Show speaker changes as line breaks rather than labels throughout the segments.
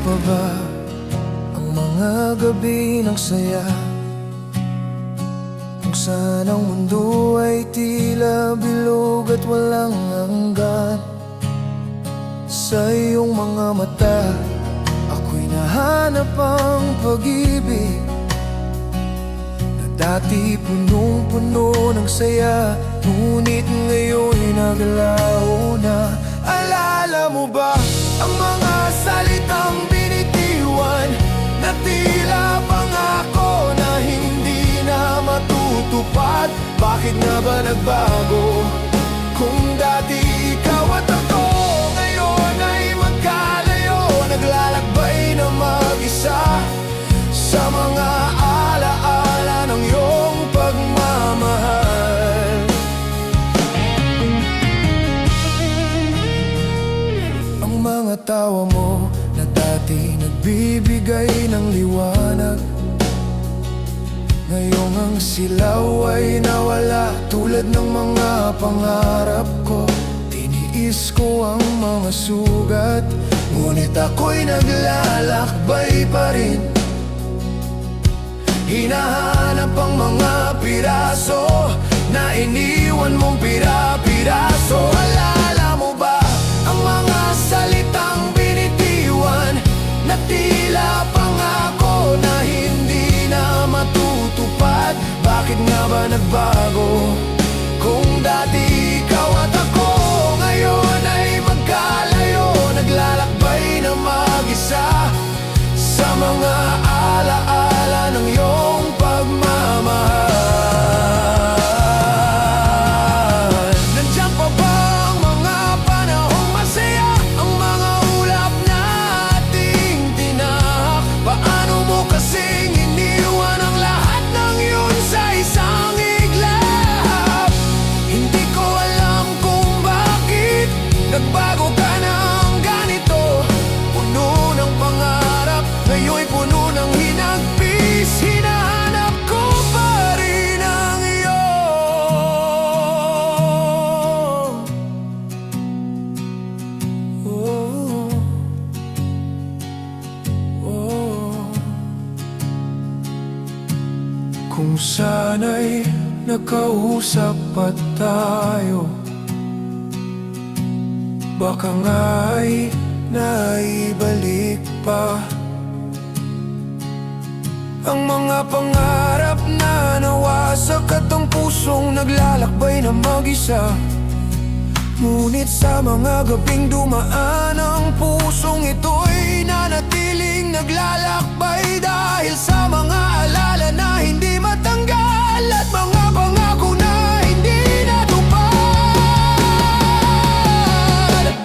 pa ba ang mga gabi ng saya, kung saan ang mundo ay tila bilog at walang hanggan? Sa iyong mga mata, ako'y nahanap ang pag-ibig na dati punong-puno ng saya, ngunit ngayon'y naglaho na. Alala mo ba ang mga salitang binitiwan na tila pangako na hindi na matutupad? Bakit nga ba nagbago? Kung dati ikaw at ako, ngayon ay magkalayo, naglalakbay na mag-isa sa mga alaala ng iyong pagmamahal. Ang mga tawa mo na dati nagbibigay ng liwanag, ngayong ang silaw ay nawala. Tulad ng mga pangarap ko, tiniis ko ang mga sugat, ngunit ako'y naglalakbay pa rin. Hinahanap ang mga piraso na iniwan mong pira-piraso. Alala mo ba ang mga salitang binitiwan na tila pangako na hindi na matutupad? Bakit nga ba nagbago? Kung dati ikaw at ako, ngayon ay magkalayo, naglalakbay na mag-isa sa mga alaala ng iyong pagmamahal. Nandiyan pa ba ang mga panahong masaya, ang mga ulap na ating tinahak? Paano mo kasing iniwan ang lahat ng yun sa isang iglap? Hindi ko alam kung bakit nagbago ka ng ganito. Puno ng pangarap, ngayon'y puno ng hinagpis. Hinahanap ko pa rin ang iyong kung sana'y nakausap pa tayo, baka nga'y naibalik pa ang mga pangarap na nawasak at ang pusong naglalakbay na mag-isa. Ngunit sa mga gabing dumaan, ang pusong ito'y nanatiling naglalakbay dahil sa mga alala na hindi matanggal at mga pangako na hindi natupad.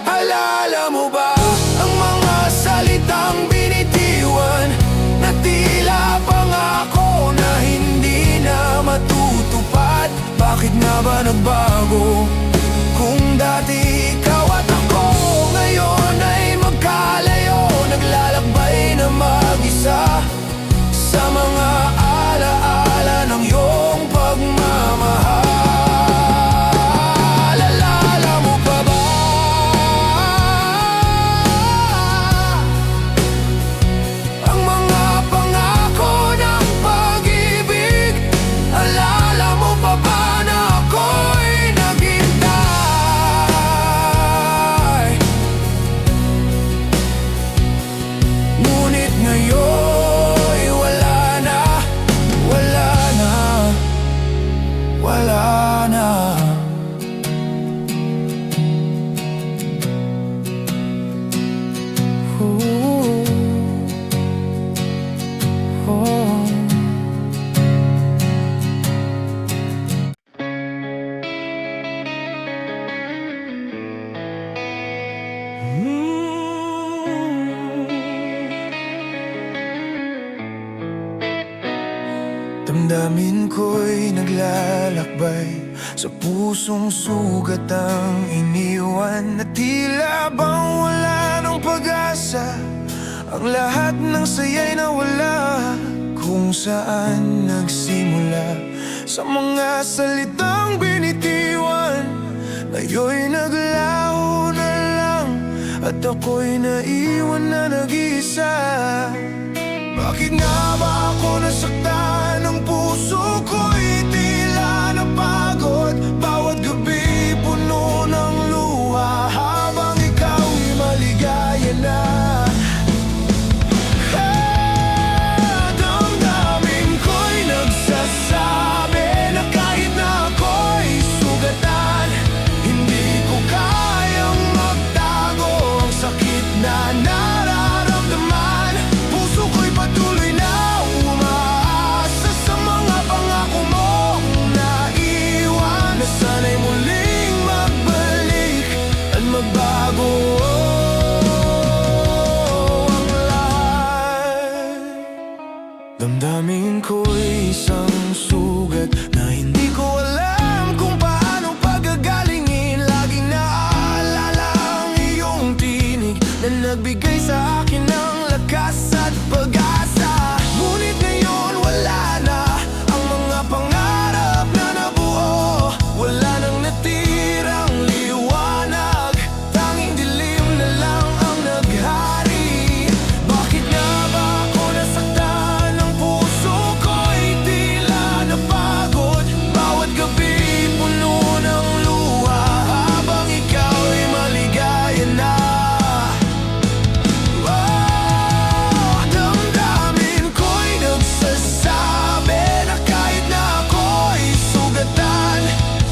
Alala mo ba ang mga salitang binitiwan na tila pangako na hindi na matutupad? Bakit nga ba nagbago? Kung dati ikaw at ako, ngayon ay magkalayo, naglalakbay na mag-isa sa mga alaala ng iyong pagmamahal. Alala mo pa ba ang mga pangako ng pag-ibig? Alala mo pa ba na ako'y naghintay? Ngunit ngayon wala na, wala na, wala na. Ooh, oh. Damdamin ko'y naglalakbay sa pusong sugat ang iniwan, na tila bang wala nang pag-asa. Ang lahat ng saya'y nawala, kung saan nagsimula sa mga salitang binitiwan. Ngayon'y naglaho na lang at ako'y naiwan na nag-iisa isa. Bakit nga ba ako nasaktan? Ang puso ko'y tila napagod. Bawat gabi puno ng luha, habang ikaw'y maligaya na. Damdamin ko'y nagsasabi na kahit na ako'y sugatan, hindi ko kayang magtago ang sakit na nararamdaman. Puso ko'y patuloy na umaasa sa mga pangako mong naiwan, na sana'y muling magbalik at magbago ang lahat. Damdamin ko'y isang sugat na hindi ko alam kung paano pagagalingin. Laging naaalala ang iyong tinig na nagbigay sa akin ng lakas at pag-asa. Ngunit ngayon wala na ang mga pangarap na nabuo. Wala nang natirang liwanag, tanging dilim na lang ang naghari. Bakit nga ba ako nasaktan? Ang puso ko'y tila napagod. Bawat gabi puno ng luha, habang ikaw'y maligaya na. Damdamin ko'y nagsasabi na kahit na ako'y sugatan,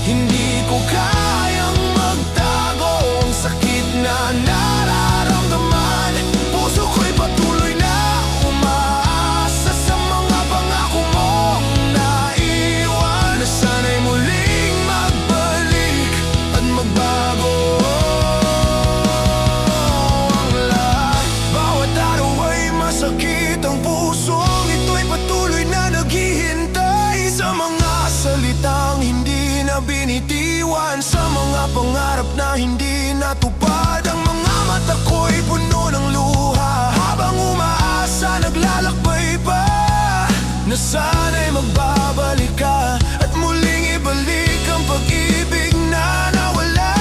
hindi ko kayang magtago ang sakit na nararamdaman. Puso ko'y patuloy na umaasa sa mga pangako mong naiwan, na sana'y muling magbalik at magbago ang lahat. Bawat araw ay masakit ang pusong ito'y patuloy na naghihintay sa mga salitang hindi na binitiwan, sa mga pangarap na hindi natupad. Ang mga mata ko'y puno ng luha, habang umaasa naglalakbay pa, na sana'y magbabalik ka at muling ibalik ang pag-ibig na nawala.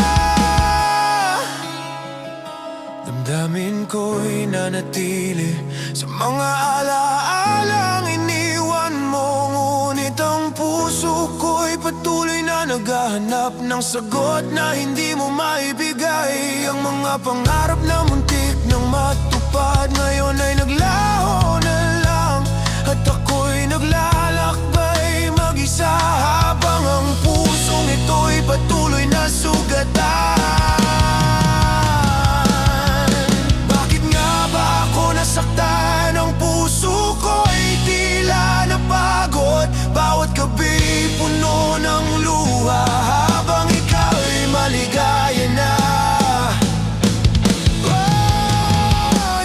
Damdamin ko'y nanatili sa mga alaalang iniwan mo, ngunit ang puso ko'y patuloy na naghahanap ng sagot na hindi mo maibigay. Ang mga pangarap na muntik nang matupad, ngayon ay naglaho na lang, at ako'y naglalakbay mag-isa, habang ang pusong ito'y patuloy na sugatan. Bakit nga ba ako nasaktan? Ang puso ko'y tila napagod. Bawat gabi puno ng luha, habang ikaw'y maligaya na.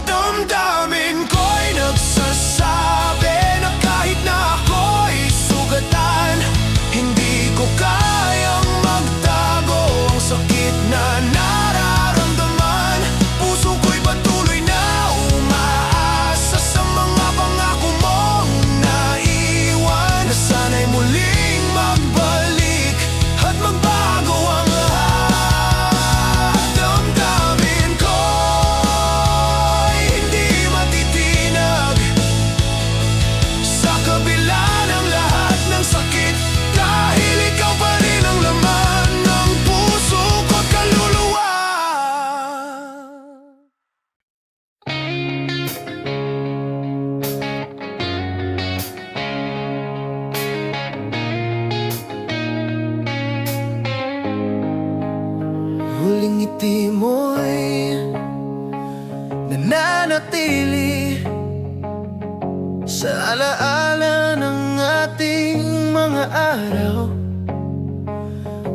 Damdamin ko'y nagsasabi na kahit na ako'y sugatan, hindi ko kayang magtago ang sakit na nararamdaman. Puso ko'y patuloy na umaasa sa mga pangako mong naiwan, na sana'y muling magbalik at magbago ang lahat. Damdamin ko'y hindi matitinag sa kabila ng lahat ng sakit, dahil ikaw pa rin ang laman ng puso ko't kaluluwa. Huling ngiti mo'y nananatili sa alaala ng ating mga araw,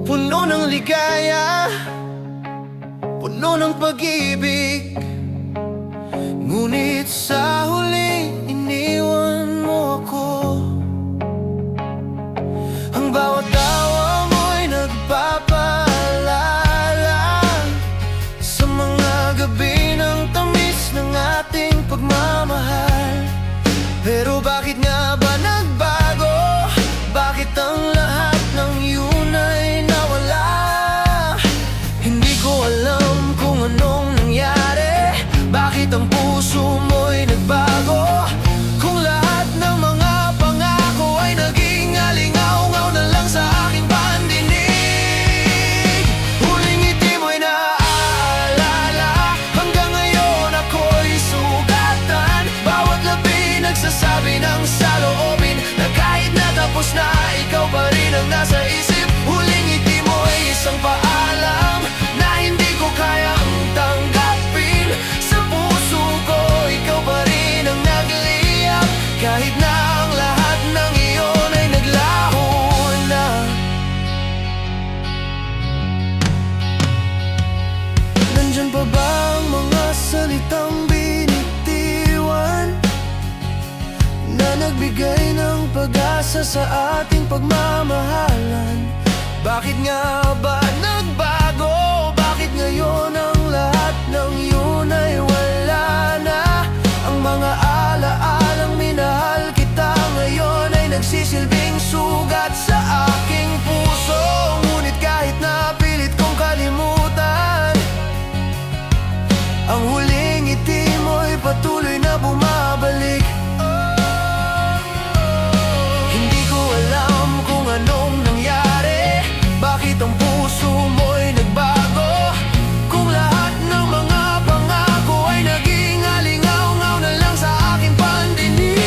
puno ng ligaya, puno ng pag-ibig. Ngunit sa huli iniwan mo ako. Ang bawat tawa mo'y nagpapaalala sa mga gabi ng tamis ng ating pagmamahal. Pero bakit nga ba nagbago? Bakit ang lahat ng yun ay nawala? Hindi ko alam kung anong nangyari. Bakit ang puso mo pag-asa sa ating pagmamahalan. Bakit nga ba nagbago? Bakit ngayon ang lahat ng yun ay wala na? Ang mga alaalang minahal kita ngayon ay nagsisilbing sugat sa aking puso. Ngunit kahit na pilit kong kalimutan, ang huling ngiti mo'y patuloy na bumabalik. Hindi ko alam kung anong nangyari, bakit ang puso mo'y nagbago, kung lahat ng mga pangako ay naging alingaw-ngaw na lang sa aking pandinig.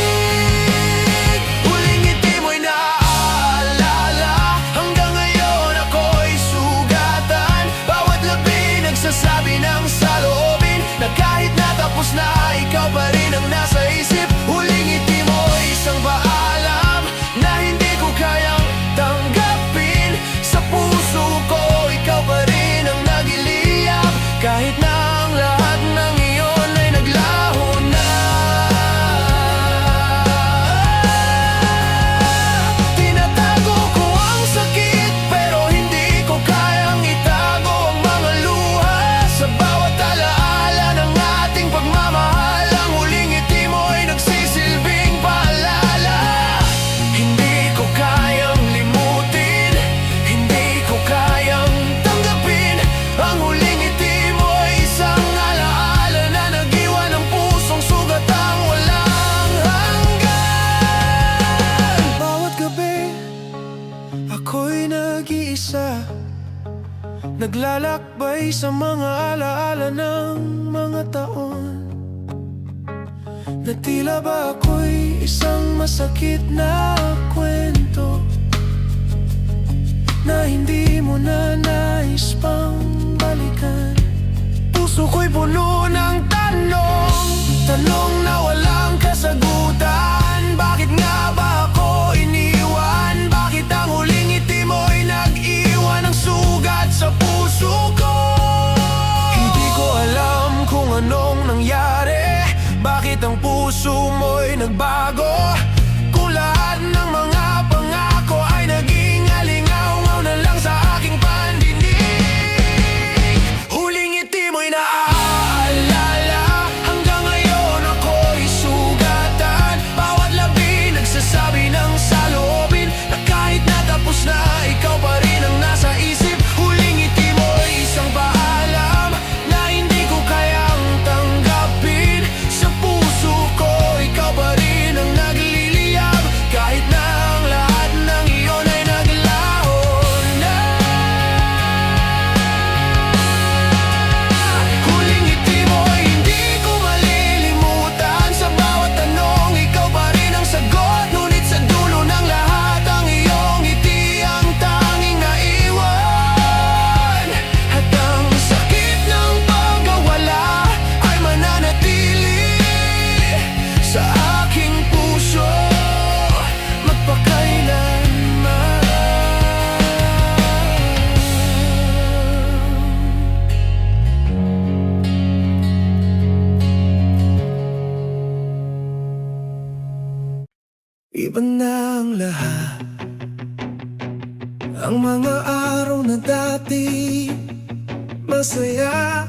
Huling ngiti mo'y naaalala, hanggang ngayon ako'y sugatan. Bawat labi nagsasabi ng saloobin, na kahit natapos na, ikaw pa rin ang nasa isip. Huling ngiti mo'y isang paalam na hindi ko kayang tanggapin. Sa puso ko, ikaw pa rin ang nagiliyap, kahit na ang lahat ng iyon ay naglaho na. Tinatago ko ang sakit, pero hindi ko kayang itago ang mga luha. Sa bawat alaala ng ating pagmamahal, ang huling ngiti mo'y nagsisilbing paalala. Hindi ko kayang limutin, hindi ko kayang tanggapin. Ang huling ngiti mo'y isang alaala na nag-iwan ng pusong sugatang walang hanggan. Bawat gabi, ako'y nag-iisa, naglalakbay sa mga alaala ng mga taon, na tila ba ako'y isang masakit na kwento, na hindi mo na nais pang balikan. Puso ko'y puno ng tanong, tanong na walang kasagutan. Bakit nga ba ako iniwan? Bakit ang huling ngiti mo'y nag-iwan ng sugat sa puso ko? Hindi ko alam kung anong nangyari, bakit ang puso mo'y nagbago, kung lahat ng mga pangako ay naging alingaw-ngaw na lang sa aking pandinig. Huling ngiti mo'y naaalala, hanggang ngayon ako'y sugatan. Bawat labi nagsasabi ng saloobin, na kahit natapos na, ikaw pa rin ang nasa isip. Huling ngiti mo'y isang paalam na hindi ko kayang tanggapin. Sa puso ko, ikaw pa rin ang nagliliyab, kahit na ang lahat ng iyon ay naglaho na. Huling ngiti mo'y hindi ko malilimutan. Sa bawat tanong, ikaw pa rin ang sagot. Ngunit sa dulo ng lahat, ang iyong ngiti ang tanging naiwan. At ang sakit ng pagkawala ay mananatili sa aking puso magpakailanman. Iba na ang lahat, ang mga araw na dati masaya,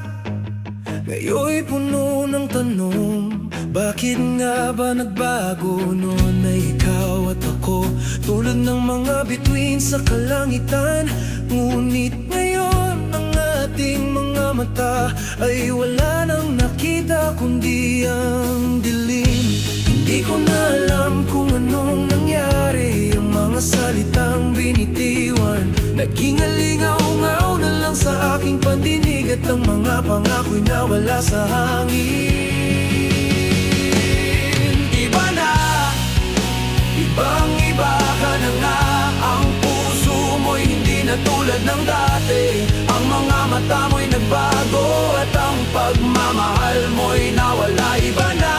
ngayon'y puno ng tanong. Bakit nga ba nagbago? Noon ay ikaw at ako, tulad ng mga bituin sa kalangitan. Ngunit ngayon ang ating mga mata ay wala nang nakita kundi ang dilim. Hindi ko na alam kung anong nangyari, ang mga salitang binitiwan naging alingaw-ngaw na lang sa aking pandinig, at ang mga pangako'y nawala sa hangin. Iba na, ibang-iba ka na nga. Ang puso mo'y hindi na tulad ng dati, ang mga mata mo'y nagbago, at ang pagmamahal mo'y nawala. Iba na,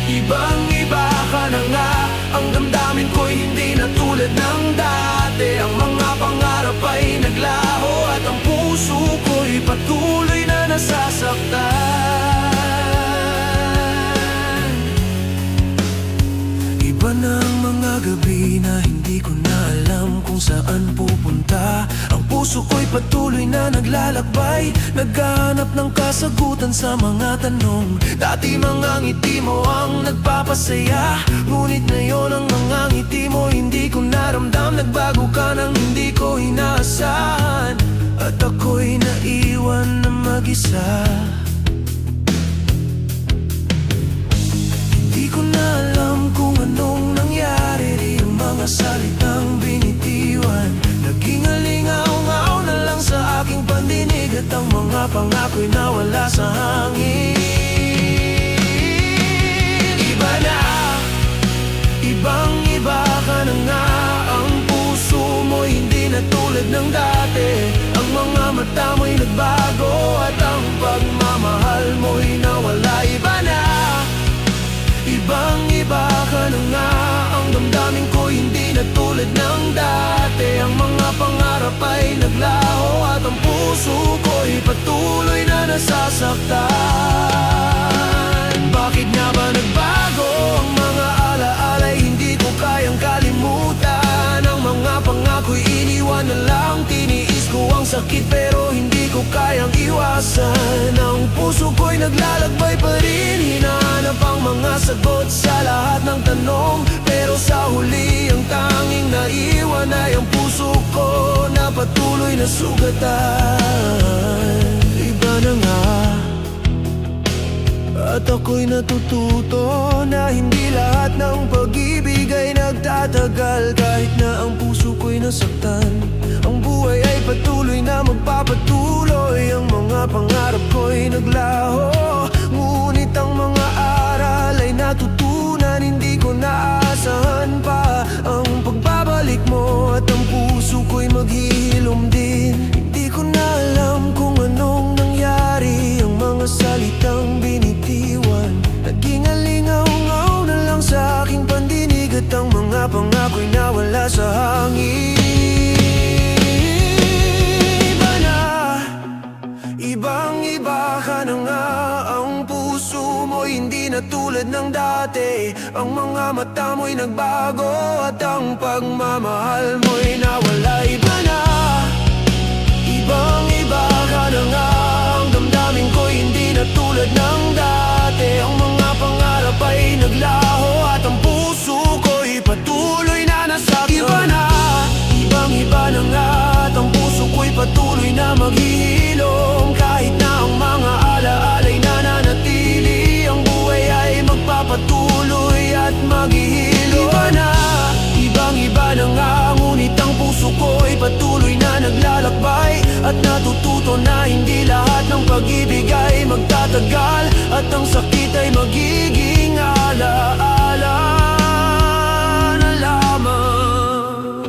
ibang-iba ka na nga. Ang damdamin ko'y hindi na tulad ng dati, ang mga pangarap ay naglaho, at ang puso ko'y patuloy na nasasaktan. Iba na ang mga na naglalakbay, naghahanap ng kasagutan sa mga tanong. Dati mga ngiti mo ang nagpapasaya, ngunit ngayon ang mga ngiti mo hindi ko naramdam. Nagbago ka nang hindi ko inaasahan, at ako'y naiwan na mag-isa. Di ko na alam kung anong nangyari, di ang mga salitang binitiwan. Naging alingaw-ngaw na lang sa aking pandinig, at ang mga pangako'y nawala sa hangin. Iba na, ibang-iba ka na nga. Ang puso mo hindi na tulad ng dati. Ang mga mata mo'y nagbago, at ang pagmamahal mo'y nawala. Iba na, ibang-iba ka na nga. Ang damdamin ko hindi na tulad ng dati. Ang mga pangarap ay naglaho, at ang puso ko'y patuloy na nasasaktan. Bakit nga ba nagbago ang mga alaala'y hindi ko kayang kalimutan? Ang mga pangako'y iniwan na lang, tiniis ko ang sakit pero hindi ko kayang iwasan. Ang puso ko'y naglalakbay pa rin, hinahanap ang mga sagot sa lahat ng tanong. Pero sa huli ang tanging naiwan ay ang puso ko na patuloy na sugatan. Iba na nga, at ako'y natututo na hindi lahat ng pag-ibig ay nagtatagal. Kahit na ang puso ko'y nasaktan, ang buhay ay patuloy na magpapatuloy. Ang mga pangarap ko'y naglaho, ngunit ang mga aral ay natutunan. Hindi ko naasahan pa ang pagbabalik mo, at ang puso ko'y maghihilom din. Hindi ko na alam kung anong nangyari, ang mga salitang binitiwan. Naging alingaw-ngaw na lang sa aking pandinig, at ang mga pangako'y nawala sa hangin. Iba na, ibang-iba ka na nga. Ang puso mo hindi na tulad ng dati. Ang mga mata mo'y nagbago, at ang pagmamahal mo'y nawala. Iba na, ibang-iba ka na nga. Ang damdamin ko hindi na tulad ng dati. Ang mga pangarap ay naglaho, at ang puso ko'y patuloy na nasaktan. Iba na, ibang-iba na nga, at ang puso ko'y patuloy na maghihilom. Kahit na ang mga alaala'y nananatili, ang buhay ay magpapatuloy at maghihilom. Iba na, ibang-iba na nga, ngunit ang puso ko'y patuloy na naglalakbay, at natututo na hindi lahat ng pag-ibig ay magtatagal, at ang sakit ay magiging alaala na lamang.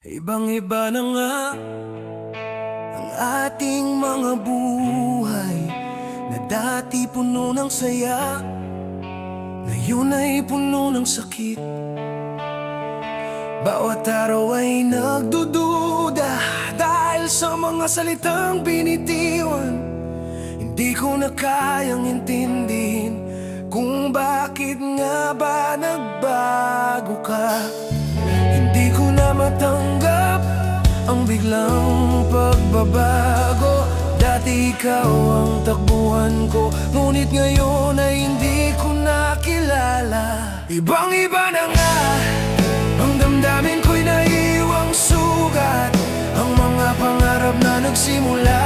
Ibang-iba na nga ang ating mga buhay, na dati puno ng saya, ngayon ay puno ng sakit. Bawat araw ay nagdududa dahil sa mga salitang binitiwan. Hindi ko na kayang intindihin kung bakit nga ba nagbago ka. Hindi ko na matanggap ang biglang pagbabago. Dati ikaw ang takbuhan ko, ngunit ngayon ay hindi ko nakilala. Ibang-iba na nga, ang damdamin ko'y naiwang sugat. Ang mga pangarap na nagsimula,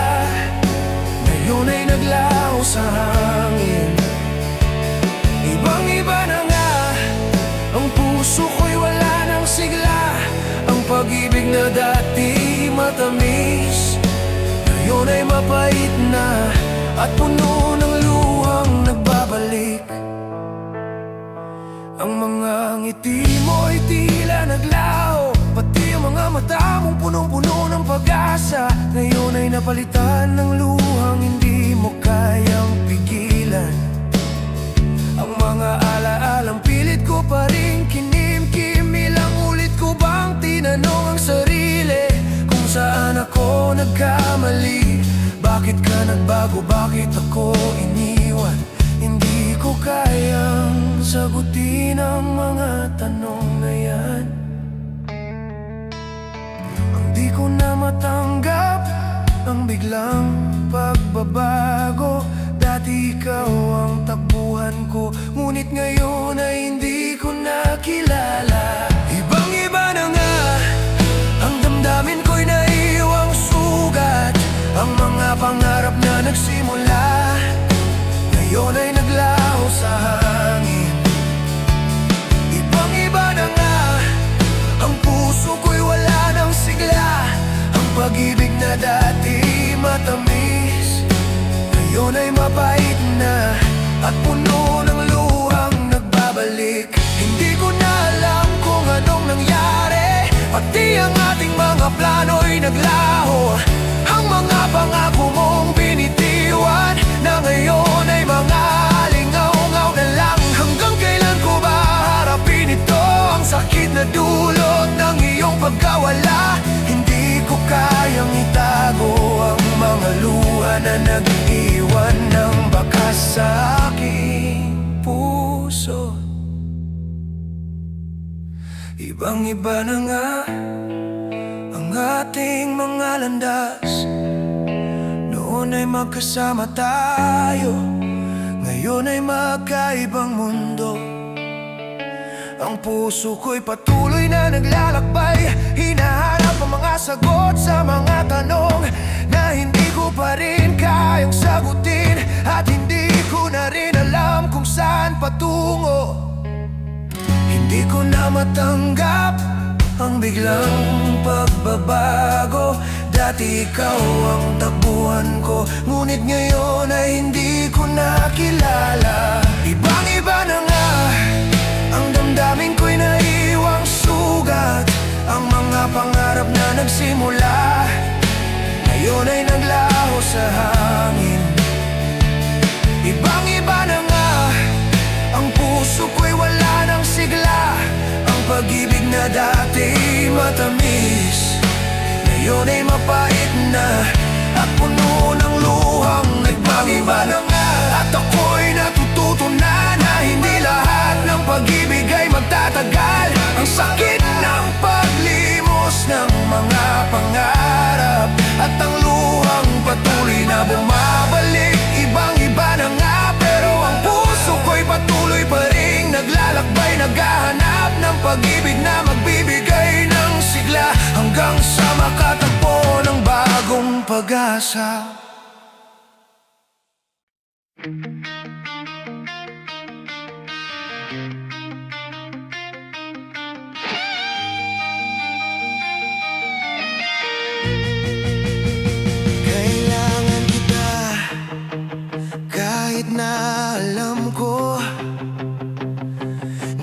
ngayon ay naglaho sa hangin. Ibang-iba na nga, ang puso ko'y wala ng sigla. Ang pag-ibig na dati matamis, ngayon ay mapait na, at puno ng luhang nagbabalik. Ang mga ngiti mo'y tila naglaho, pati ang mga mata mong punong-puno ng pag-asa. Ngayon ay napalitan ng luhang hindi mo kayang pigilan. Ang mga alaalang pilit ko pa rin kinimkim. Ilang ulit ko bang tinanong ang sarili kung saan ako nagkamali? Bakit ka nagbago? Bakit ako iniwan? Hindi ko kayang sagutin ang mga tanong na yan. Ang di ko na matanggap ang biglang pagbabago. Dati ikaw ang takbuhan ko, ngunit ngayon ay hindi ko nakilala. Ibang-iba na nga ang damdamin ko'y naiwang sugat. Ang mga pangarap na nagsimula ngayon ay naglaho sa hangin. Ibang-iba na nga ang puso ko'y wala ng sigla. Ang pag-ibig na dati matamis ngayon ay mapait na at puno ng luhang nagbabalik. Hindi ko na alam kung anong nangyari, pati ang ating mga plano'y naglaho. Ang mga pangako mong binitiwan na ngayon ay mga lingaw-ngaw na lang. Hanggang kailan ko ba harapin ito, ang sakit na dulot ng iyong pagkawala? Hindi ko kayang itago ang mga luha na nag-iwan ng bakas sa aking puso. Ibang-iba na nga ang ating mga landas. Noon ay magkasama tayo, ngayon ay magkaibang mundo. Ang puso ko'y patuloy na naglalakbay, hinahanap ang mga sagot sa mga tanong na hindi ko pa rin kayang sagutin. At hindi ko na rin alam kung saan patungo. Hindi ko na matanggap ang biglang pagbabago. Dati ikaw ang takbuhan ko, ngunit ngayon ay hindi ko nakilala. Ibang-iba na nga ang damdamin ko'y naiwang sugat. Ang mga pangarap na nagsimula ngayon ay naglaho sa hangin. Ibang-iba na nga ang puso ko'y wala ng sigla. Ang pag-ibig na dati matamis ngayon ay mapait na at puno ng luhang nagbabiba na nga. At ako'y natututo na hindi lahat ng pag-ibig ay magtatagal. Ang sakit ng paglimos ng mga pangarap at ang luhang patuloy na bumabalik. Ibang-iba na nga pero ang puso ko'y patuloy pa rin naglalakbay, naghahanap ng pag-ibig na magbibigay ng sigla hanggang sa makatagpo ng bagong pag-asa. Kailangan kita kahit na alam ko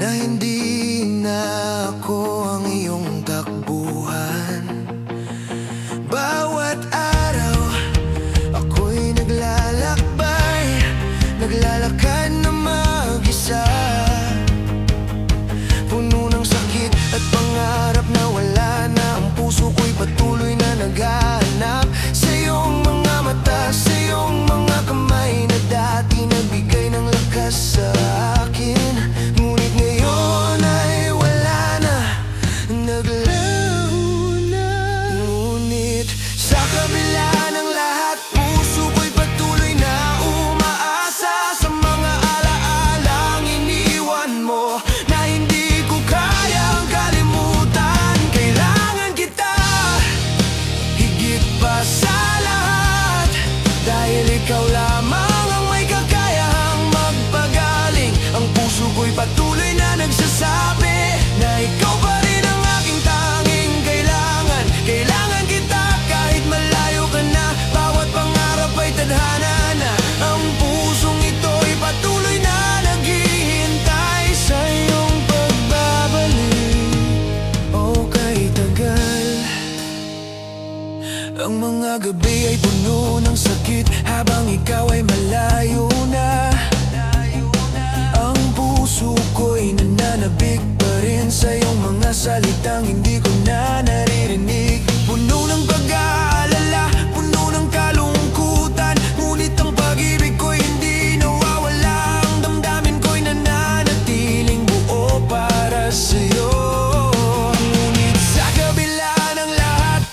na hindi na ako ang iyong takbuhan. Bawat araw ako'y naglalakbay, naglalakad na mag-isa. Puno ng sakit at pangarap na wala na. Ang puso ko'y patuloy na naghahanap sa iyong mga mata, sa iyong mga kamay na dati nagbigay ng lakas sa akin. Ngunit ngayon ay wala na, naglaho na. Ngunit sa kabila ng lahat, puso ko'y patuloy na umaasa sa mga alaalang iniwan mo na hindi ko kayang kalimutan. Kailangan kita higit pa sa lahat, dahil ikaw lamang ang may kakayahang magpagaling. Ang puso ko'y patuloy na nagsasabi na ikaw pa rin ang aking tanging kailangan. Kailangan kita kahit malayo ka na, bawat pangarap ay tadhana na. Ang pusong ito'y patuloy na naghihintay sa iyong pagbabalik. O kay tagal, ang mga gabi ay puno ng sakit habang ikaw ay malayo na. Ang puso ko'y nananabik pa rin sa iyong mga salitang hindi ko na naririnig. Puno ng pag-aalala, puno ng kalungkutan, ngunit ang pag-ibig ko'y hindi nawawala. Ang damdamin ko'y nananatiling buo para sa'yo. Ngunit sa kabila ng lahat,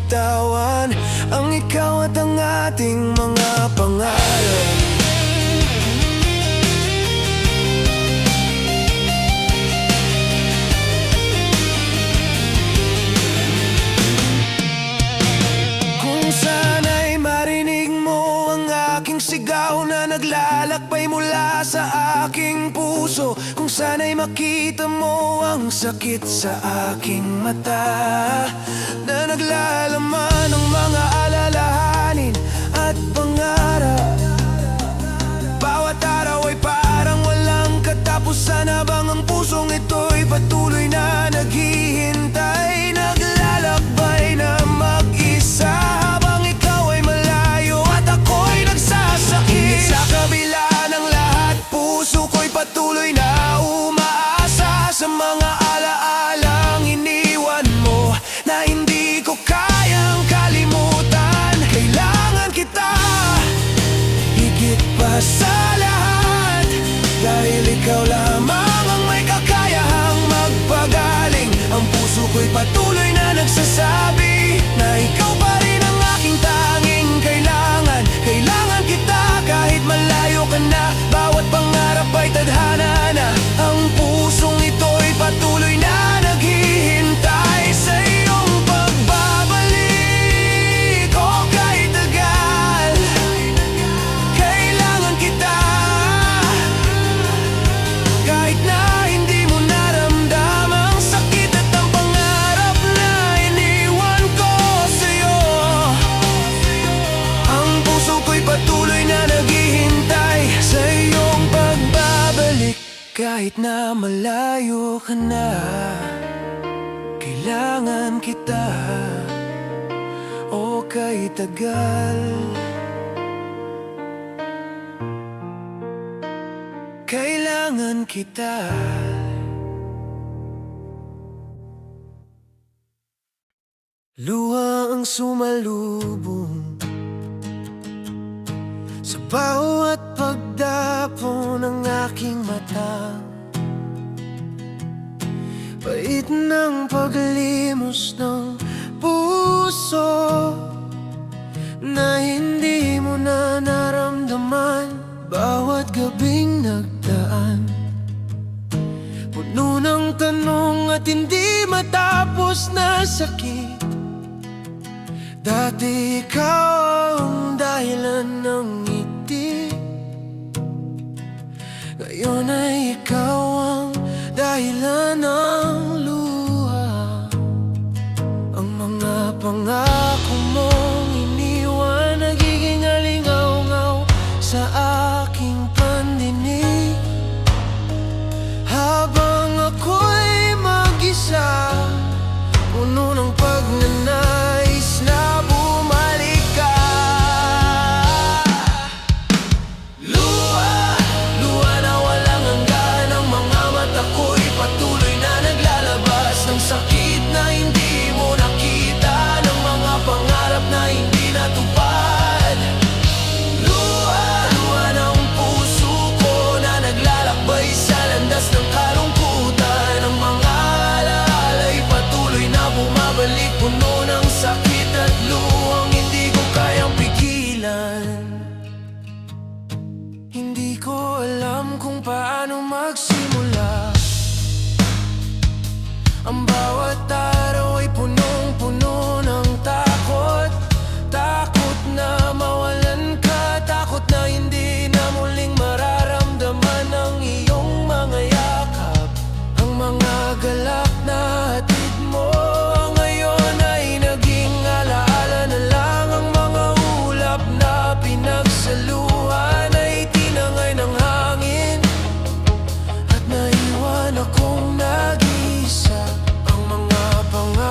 bitawan ang ikaw at ang ating mga pangarap. Kung sana'y marinig mo ang aking sigaw na naglalakbay mula sa aking puso, kung sana'y makita mo ang sakit sa aking mata na naglalaman ng mga alalahanin at pangarap. Bawat araw ay parang walang katapusan habang ang pusong ito'y patuloy na naghihintay. Naglalakbay na mag-isa habang ikaw ay malayo at ako'y nagsasakit. Sa kabila ng lahat, puso ko'y patuloy na umaasa sa mga alaalang iniwan mo na hindi ko kayang kalimutan. Kailangan kita higit pa sa lahat, dahil ikaw lamang ang may kakayahang magpagaling. Ang puso ko'y patuloy na nagsasabi na ikaw pa rin ang aking tanging kailangan. Kailangan kita kahit malayo ka na, bawat pangarap ay tadhana na. Ang pusong ito'y patuloy na naghihintay sa iyong pagbabalik. O kahit tagal, kailangan kita kahit na hindi mo naramdam ang sakit at ang pangarap na iniwan ko sa'yo. Ang puso ko'y patuloy na naghihintay sa iyong pagbabalik. Kahit na malayo ka na, kailangan kita. O kahit tagal, kailangan kita. Luha ang sumalubong sa bawat pagdapo ng aking mata. Pait ng paglimos ng puso na hindi mo na naramdaman. Bawat gabing nagdaan, puno ng tanong at hindi matapos na sakit. Dati ikaw ang dahilan ng ngiti, ngayon ay ikaw ang dahilan ng luha. Ang mga pangako mong iniwan nagiging alingaw-ngaw sa aking pandinig habang ako'y mag-isa, puno ng pagnanais na bumalik ka. Luha, luha na walang hanggan, ang mga mata ko'y patuloy na naglalabas ng sakit na hindi mo nakita, ng mga pangarap na hindi natupad. Luha, luha ng puso ko na naglalakbay sa landas ng kalungkutan. Ang mga alaala'y patuloy na bumabalik, puno ng sakit at luhang hindi ko kayang pigilan. Hindi ko alam kung paano magsimula. Ang bawat araw ay punong-puno ng takot. Takot na mawalan ka, takot na hindi na muling mararamdaman ang iyong mga yakap. Ang mga galak na hatid mo ngayon ay naging alaala na lang. Ang mga ulap na pinagsaluhan ay tinangay ng hangin at naiwan akong nag-iisa. Ang mga pangarap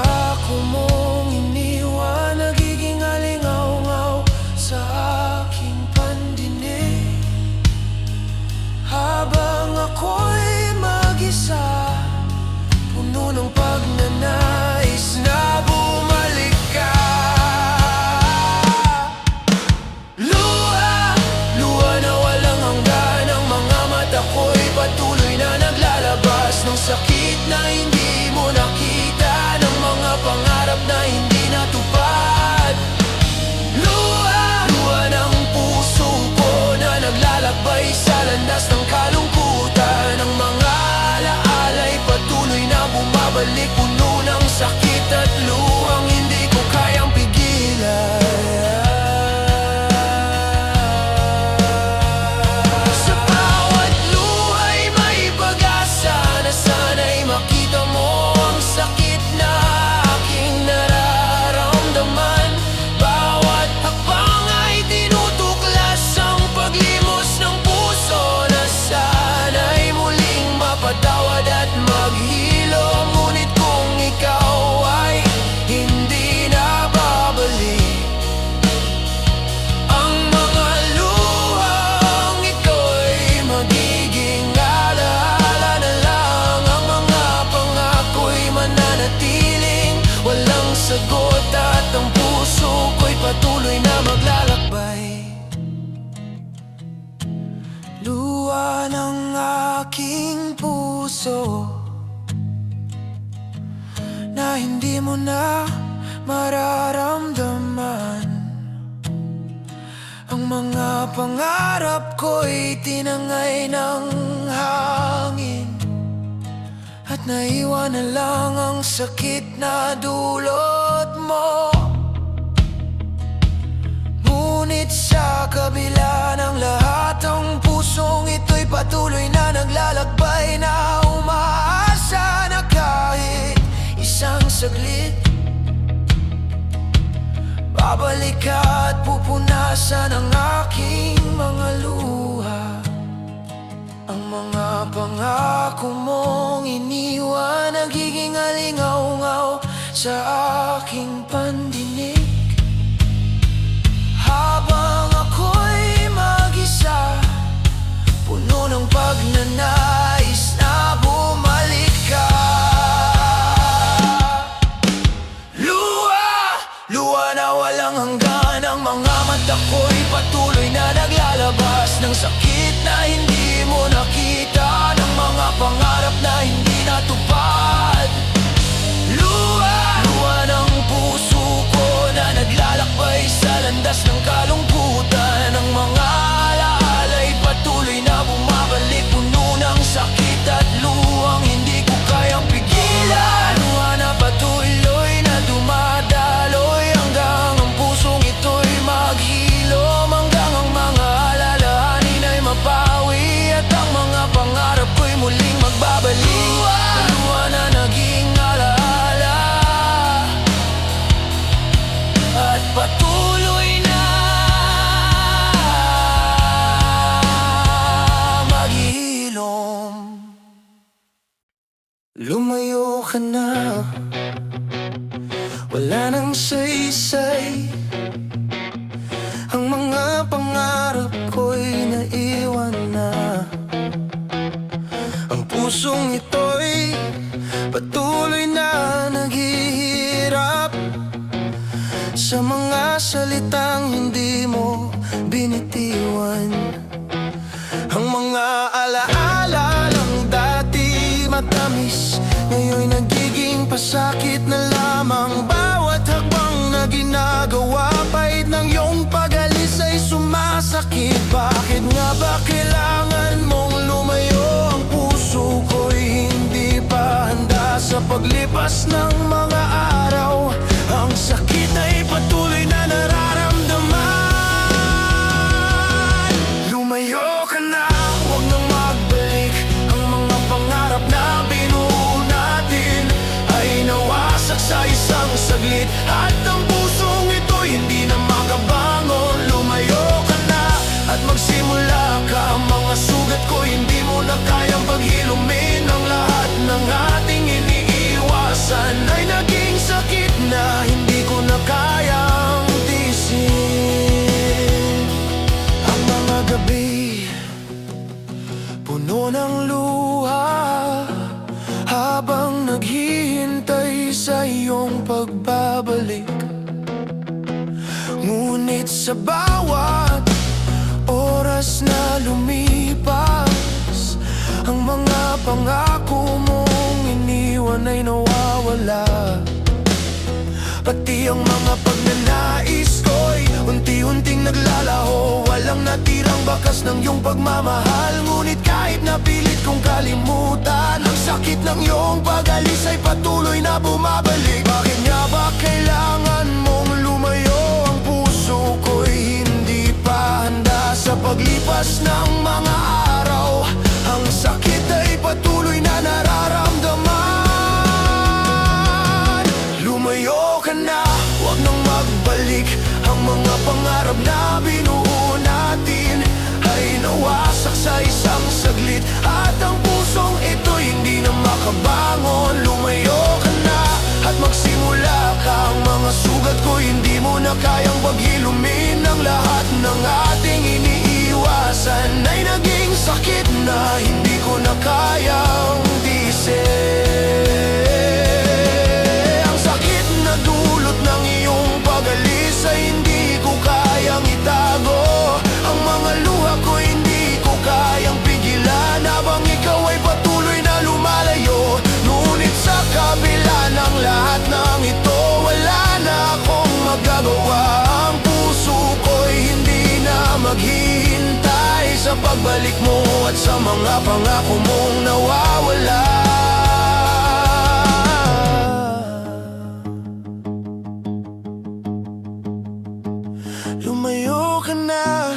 bumabalik, puno ng sakit at luhang hindi ko kayang pigilan. Sa bawat luha'y may pag-asa, na sana'y makita mo ang sakit na aking nararamdaman. Bawat hakbang ay tinutuklas ang paglimos ng puso, na sana'y muling mapatawad at maghilo. Ngunit kung ikaw ay hindi na babalik, ang mga luhang ito'y magiging alaala na lang. Ang mga pangako'y mananatiling walang sagot, at ang puso ko'y patuloy na maglalakbay. Luha ng aking puso na hindi mo na mararamdaman. Ang mga pangarap ko'y tinangay ng hangin, at naiwan na lang ang sakit na dulot mo. Ngunit sa kabila ng lahat, ang pusong ito'y patuloy na naglalakbay, na umaasa na kahit isang saglit babalik ka at pupunasan ang aking mga luha. Ang mga pangako mong iniwan, nagiging alingaw-ngaw sa aking pandinig. Habang ako'y mag-isa, puno ng pagnanais na bumalik ka. Luha na walang hanggan, ang mga mata ko'y patuloy na naglalabas ng sakit na hindi mo nakita, ng mga pangarap na hindi natupad. Luha ng puso ko na naglalakbay sa landas ng kalungkutan. Ang mga alaala'y patuloy na bumabalik, puno ng sakit at luhang hindi ko kayang pigilan. Luha na patuloy na dumadaloy, hanggang ang pusong ito'y maghilom, hanggang ang mga alalahanin ay mapawi, at ang mga pangarap ko'y muling magbabalik. Luha na naging alaala, at patuloy na maghihilom. Lumayo ka na, wala nang saysay. Ang mga pangarap ko'y naiwan na. Ang pusong ito'y patuloy na naghihirap sa mga salitang hindi mo binitiwan. Ang mga alaala ng dati matamis, ngayon'y nagiging pasakit na lamang. Bawat hakbang na ginagawa, pahit ng iyong pag-alis ay sumasakit. Bakit nga ba kailangan mong lumayo? Ang puso ko'y hindi pa handa sa paglipas ng mga araw. Ang sakit ay patuloy na nararamdaman. Lumayo ka na, huwag nang magbalik. Ang mga pangarap na binuo natin ay nawasak sa isang saglit, at ang pusong ito'y hindi na makabangon. Lumayo ka na at magsimula ka. Ang mga sugat ko hindi mo na kayang paghilumin. Ang lahat ng ating iniiwasan ay naging sakit na hindi ko na kayang tiisin. Ang mga gabi puno ng luha, habang naghihintay sa iyong pagbabalik. Ngunit sa bawat oras na lumipas, ang mga pangako mong iniwan ay nawawala. Pati ang mga pagnanais ko'y unti-unting naglalaho. Walang natirang bakas ng iyong pagmamahal. Ngunit kahit napilit kong kalimutan, ang sakit ng iyong pag-alis ay patuloy na bumabalik. Bakit nga ba kailangan mong lumayo? Ang puso ko'y hindi pa handa sa paglipas ng mga araw. Ang sakit ay patuloy na nararamdaman. Lumayo ka na, huwag nang magbalik. Ang mga pangarap na binuo natin ay nawasak sa isang saglit. At ang pusong ito'y hindi na makabangon. Lumayo ka na at magsimula ka. Ang mga sugat ko hindi mo na kayang paghilumin. Ang lahat ng ating iniiwasan ay naging sakit na hindi ko na kayang tiisin. Ang sakit na dulot ng iyong pag-alis ay hindi ko kayang itago. Ang mga luha ko hindi ko kayang pigilan habang ikaw ay patuloy na lumalayo. Ngunit sa kabila ng lahat ng ito, wala na akong magagawa. Ang puso ko'y hindi na maghihintay sa pagbalik mo at sa mga pangako mong nawawala. Lumayo ka na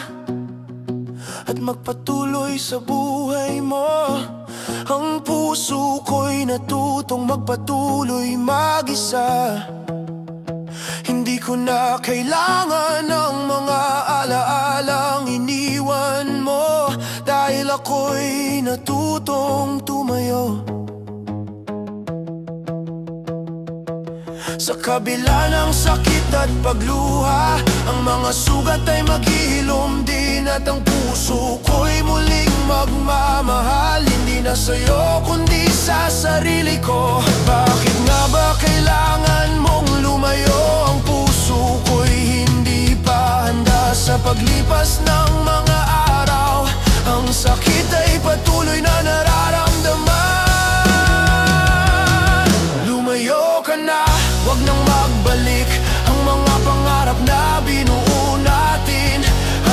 at magpatuloy sa buhay mo. Ang puso ko'y natutong magpatuloy mag-isa. Hindi ko na kailangan ng mga alaalang iniwan mo, dahil ako'y natutong tumayo. Sa kabila ng sakit at pagluha, ang mga sugat ay maghihilom din. At ang puso ko'y muling magmamahal, hindi na sa'yo kundi sa sarili ko. Bakit nga ba kailangan mong lumayo? Ang puso ko'y hindi pa handa sa paglipas ng mga araw. Ang sakit ay patuloy na nararamdaman. Lumayo ka na, huwag nang magbalik. Ang mga pangarap na binuo natin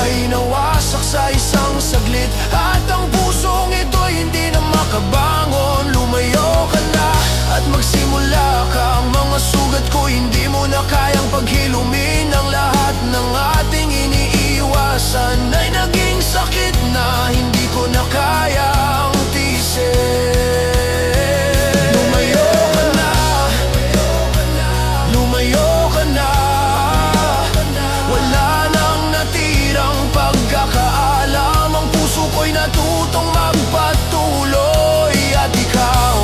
ay nawasak sa isang saglit. At ang pusong ito'y hindi na makabangon. Lumayo ka na at magsimula ka. Ang mga sugat ko hindi mo na kayang paghilumin. Ang lahat ng ating iniiwasan ay naging sakit na hindi ko na kayang tiisin. Lumayo ka na, lumayo ka na. Wala nang natirang pagkakaalam. Ang puso ko'y natutong magpatuloy. At ikaw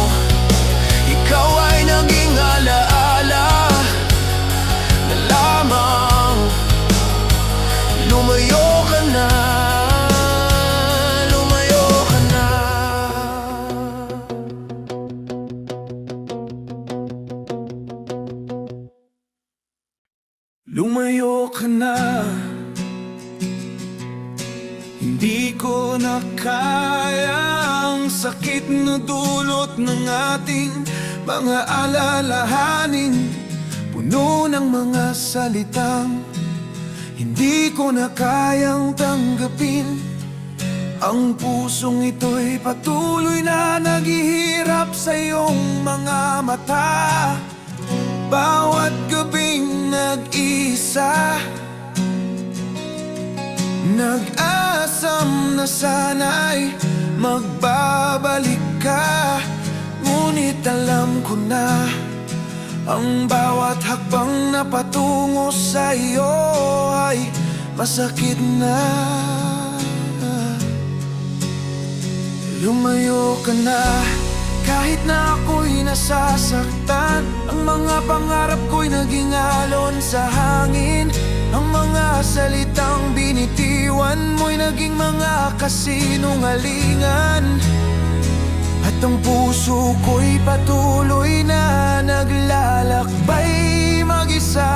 ay naging alaala na lamang. Lumayo ka na, lumayo ka na. Lumayo ka na. Hindi ko na kaya ang sakit na dulot ng ating mga alalahanin. Puno ng mga salitang hindi ko na kayang tanggapin. Ang pusong ito'y patuloy na naghihirap sa iyong mga mata. Bawat gabing nag-isa, nag-asam na sana'y magbabalik ka. Ngunit alam ko na ang bawat hakbang na patungo sa iyo ay masakit na. Lumayo ka na, kahit na ako'y nasasaktan. Ang mga pangarap ko'y naging alon sa hangin. Ang mga salitang binitiwan mo'y naging mga kasinungalingan. At ang puso ko'y patuloy na naglalakbay mag-isa.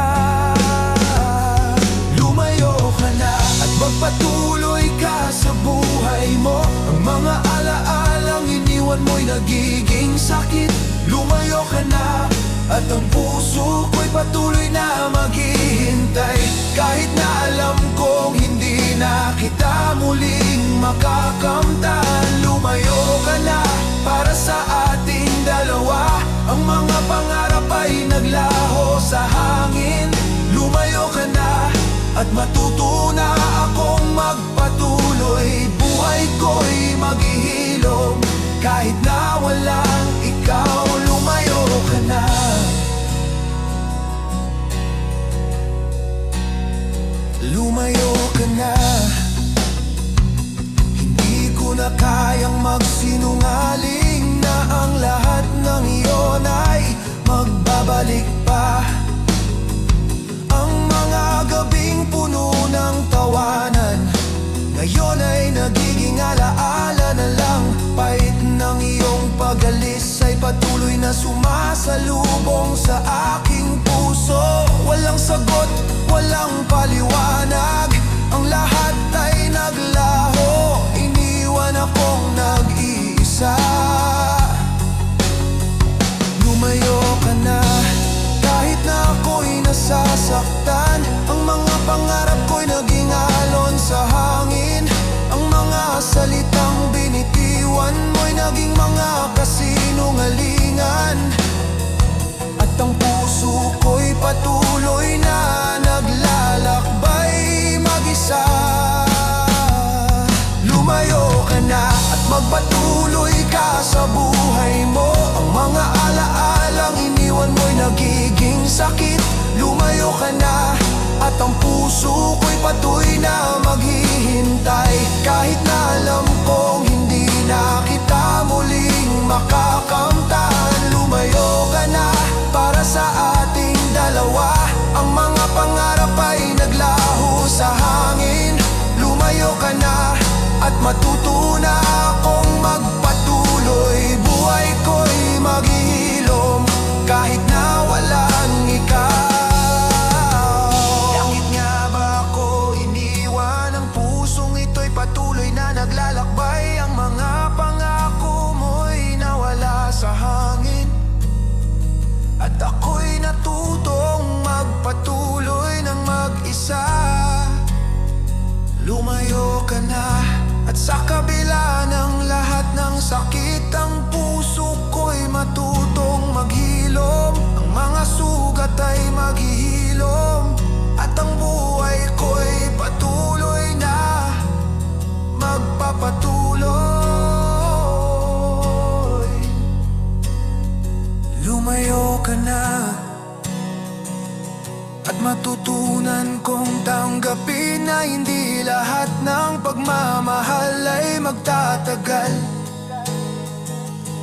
Lumayo ka na at magpatuloy ka sa buhay mo. Ang mga alaalang iniwan mo'y nagiging sakit. Lumayo ka na at ang puso ko'y patuloy na maghihintay. Kahit na alam kong hindi na kita muling makakamtan, lumayo ka na para sa ating dalawa. Ang mga pangarap ay naglaho sa hangin. Lumayo ka na at matuto na akong magpatuloy. Buhay ko'y maghihilom kahit na walang ikaw. Lumayo ka na. Lumayo ka na. Hindi ko na kayang magsinungaling na ang lahat ng iyon ay magbabalik pa. Ang mga gabing puno ng tawanan ngayon ay nagiging alaala na lang. Pait ng iyong pag-alis ay patuloy na sumasalubong sa aking puso. Walang sagot, walang paliwanag, ang lahat ay naglaho. Iniwan akong nag-iisa. Lumayo ka na, kahit na ako'y nasasaktan. Ang mga pangarap ko'y naging alon sa hangin. Ang mga salitang binitiwan mo'y naging mga kasinungalingan. At ang puso ko'y patuloy na naglalakbay mag-isa. Lumayo ka na at magpatuloy ka sa buhay mo. Ang mga alaalang iniwan mo'y nagiging sakit. Lumayo ka na at ang puso ko'y patuloy na maghihintay. Kahit na alam kong hindi na kita muling makakamtan, lumayo ka na para sa ating dalawa. Ang mga pangarap ay naglaho sa hangin. Lumayo ka na at matuto na akong magpatuloy. Buhay ko'y maghihilom kahit na walang ikaw. Bakit nga ba ako iniwan? Ang pusong ito'y patuloy na naglalakbay. Ang mga pangako mo'y nawala sa hangin. At ako'y natutong magpatuloy ng mag-isa. Lumayo ka na at sa kabila ng lahat ng sakit, ang puso ko'y matutong maghilom. Ang mga sugat ay maghihilom at ang buhay ko'y patuloy na magpapatuloy. Lumayo ka na at matutunan kong tanggapin na hindi lahat ng pagmamahal ay magtatagal.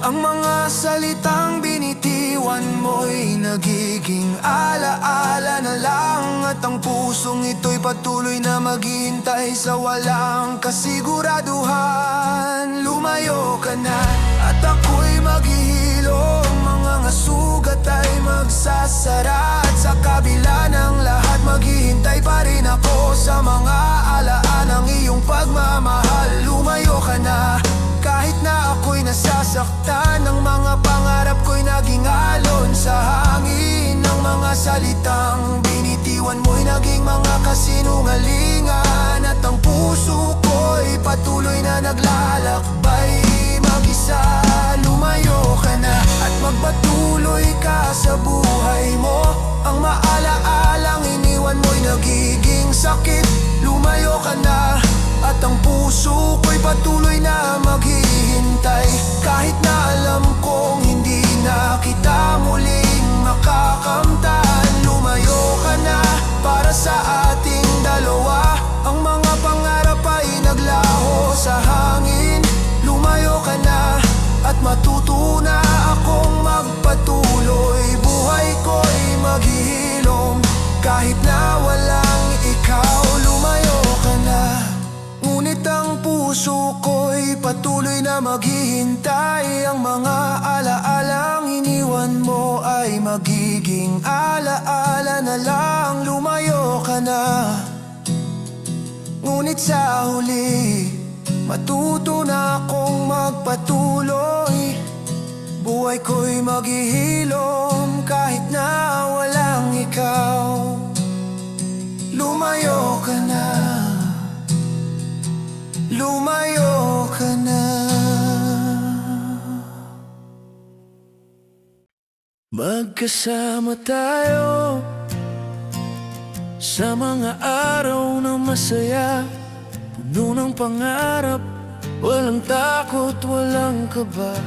Ang mga salitang binitiwan mo'y nagiging alaala na lang. At ang pusong ito'y patuloy na maghihintay sa walang kasiguraduhan. Lumayo ka na at ako'y maghihilom. Mga sugat ay magsasara at sa kabila ng lahat maghihintay pa rin ako sa mga alaan ng iyong pagmamahal. Lumayo ka na kahit na ako'y nasasaktan. Ang mga pangarap ko'y naging alon sa hangin. Ang mga salitang binitiwan mo'y naging mga kasinungalingan. At ang puso ko'y patuloy na naglalakbay mag-isa. Lumayo ka na at magpatuloy ka sa buhay mo. Ang maala-alang iniwan mo'y nagiging sakit. Lumayo ka na at ang puso ko'y patuloy na maghihintay. Kahit na alam kong hindi na kita muling makakamtan, lumayo ka na para sa ating dalawa. Ang mga pangarap ay naglaho sa hangin. Lumayo ka na at matuto na akong magpatuloy. Buhay ko'y maghihilom kahit na walang ikaw. Lumayo ka na, ngunit ang puso ko'y patuloy na maghihintay. Ang mga alaalang iniwan mo ay magiging alaala na lang. Lumayo ka na, ngunit sa huli matuto na akong magpatuloy. Buhay ko'y maghihilom kahit na walang ikaw. Lumayo Magkasama tayo sa mga araw na masaya, puno ng pangarap, walang takot, walang kaba.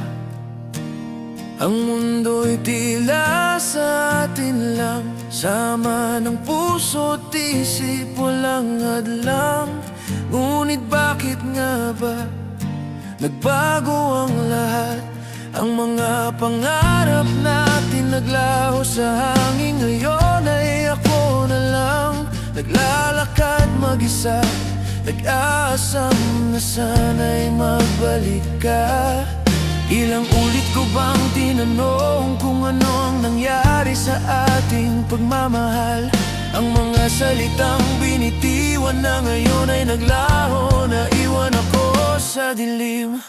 Ang mundo'y tila sa atin lang, sama ng puso't isip, walang hadlang. Ngunit bakit nga ba nagbago ang lahat? Ang mga pangarap natin naglaho sa hangin. Ngayon ay ako na lang naglalakad mag-isa, nag-aasam na sana'y magbalik ka. Ilang ulit ko bang tinanong kung ano ang nangyari sa ating pagmamahal? Ang mga salitang binitiwan na ngayon ay naglaho, naiwan ako sa dilim.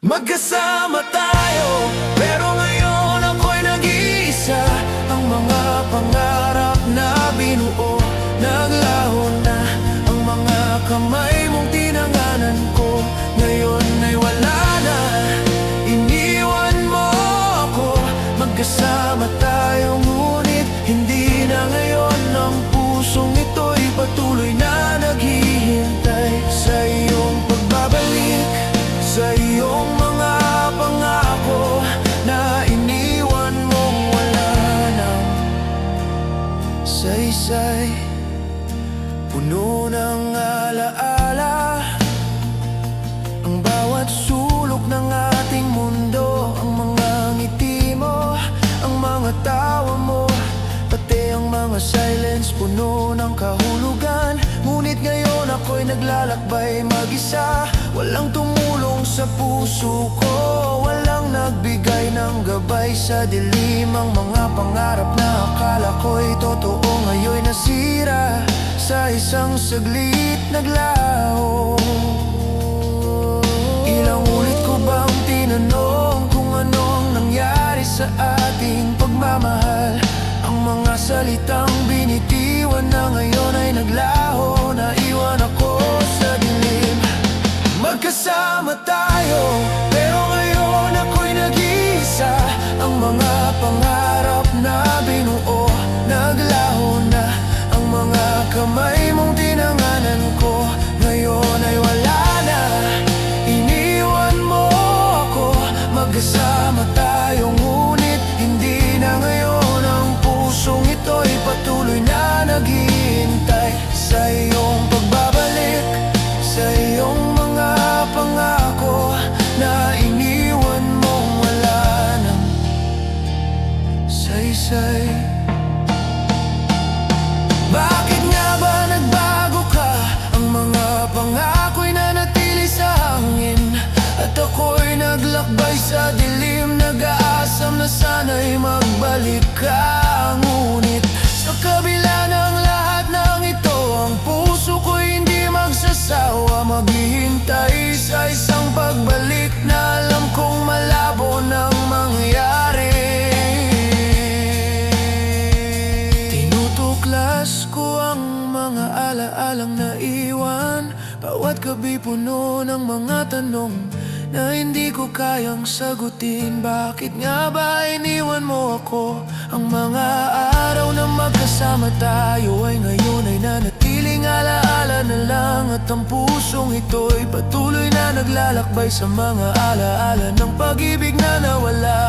Magkasama tayo, pero ngayon ako'y nag-iisa. Ang mga pangarap na binuo, naglaho na. Ang mga kamay mong tinanganan ko, ngayon ay wala na. Iniwan mo ako, magkasama tayo, ngunit hindi na ngayon. Ang pusong ito'y patuloy na naghihintay sa iyong pagbabalik, sa iyong mga pangako na iniwan mong wala nang saysay. Puno ng alaala ang bawat sulok ng ating mundo. Ang mga ngiti mo, ang mga tawa mo, pati ang mga silence puno ng kahulugan. Ngunit ngayon ako'y naglalakbay mag-isa, walang tumulong sa puso ko, walang nagbigay ng gabay sa dilim. Ang mga pangarap na akala ko'y totoo, ngayon'y nasira sa isang saglit naglaho. Ilang ulit ko bang tinanong kung ano ang nangyari sa ating pagmamahal? Ang mga salitang binitiwan na ngayon ay naglaho, naiwan ako sa dilim. Magkasama tayo, pero ngayon ako'y nag-iisa. Ang mga pangarap na binuo, naglaho na. Ang mga kamay mong tinanganan ko, ngayon ay wala na. Iniwan mo ako, magkasama tayo, ngunit hindi na ngayon. Ang pusong ito'y patuloy na naghihintay sa iyong pagbabalik, sa iyong mga pangako na iniwan mong wala nang saysay. Bakit nga ba nagbago ka? Ang mga pangako'y nanatili sa hangin, at ako'y naglakbay sa dilim, nag-aasam na sana'y magbalik ka. Ngunit sa kabila ng lahat ng ito, ang puso ko'y hindi magsasawa, maghihintay sa isang pagbalik na alam kong malabo nang mangyari. Tinutuklas ko ang mga alaalang naiwan, bawat gabi puno ng mga tanong na hindi ko kayang sagutin. Bakit nga ba iniwan mo ako? Ang mga araw na magkasama tayo ay ngayon ay nanatiling alaala na lang. At ang pusong ito'y patuloy na naglalakbay sa mga alaala ng pag-ibig na nawala.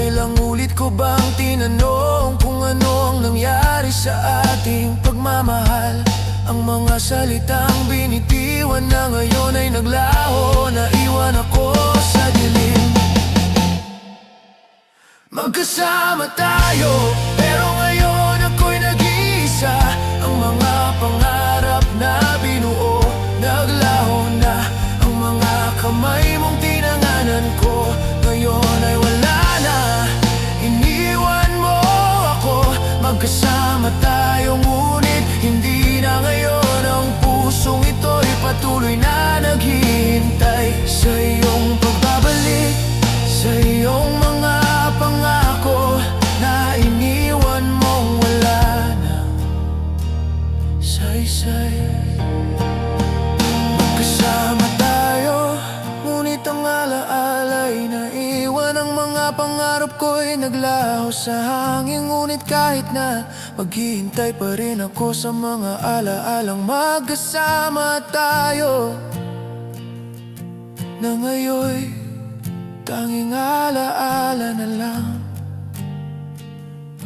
Ilang ulit ko bang tinanong kung ano ang nangyari sa ating pagmamahal? Ang mga salitang binitiwan na ngayon ay naglaho, naiwan ako sa dilim. Magkasama tayo, pero ngayon ako'y nag-iisa. Ang mga pangarap na binuo, naglaho na. Ang mga kamay mong tinanganan ko, ngayon ay wala na. Iniwan mo ako, magkasama tayo, ngunit hindi na ngayon. Ang pusong ito'y patuloy na naghihintay sa iyong pagbabalik, sa iyong mga pangako na iniwan mong wala na saysay. Magkasama tayo, ngunit ang alaala'y naiwan. Ang mga pangarap ko'y ay naglaho sa hangin, ngunit kahit na maghihintay pa rin ako sa mga alaalang magkasama tayo. Na ngayoy tanging alaala na lang,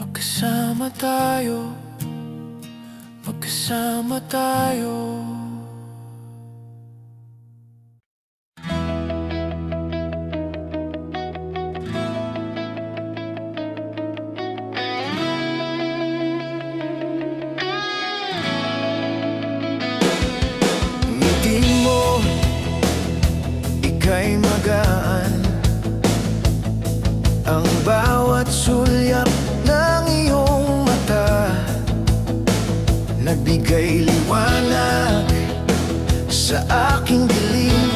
magkasama tayo, magkasama tayo. Ngiti mo, ika'y magaan. Ang bawat sulyap ng iyong mata nagbigay liwanag sa aking dilim.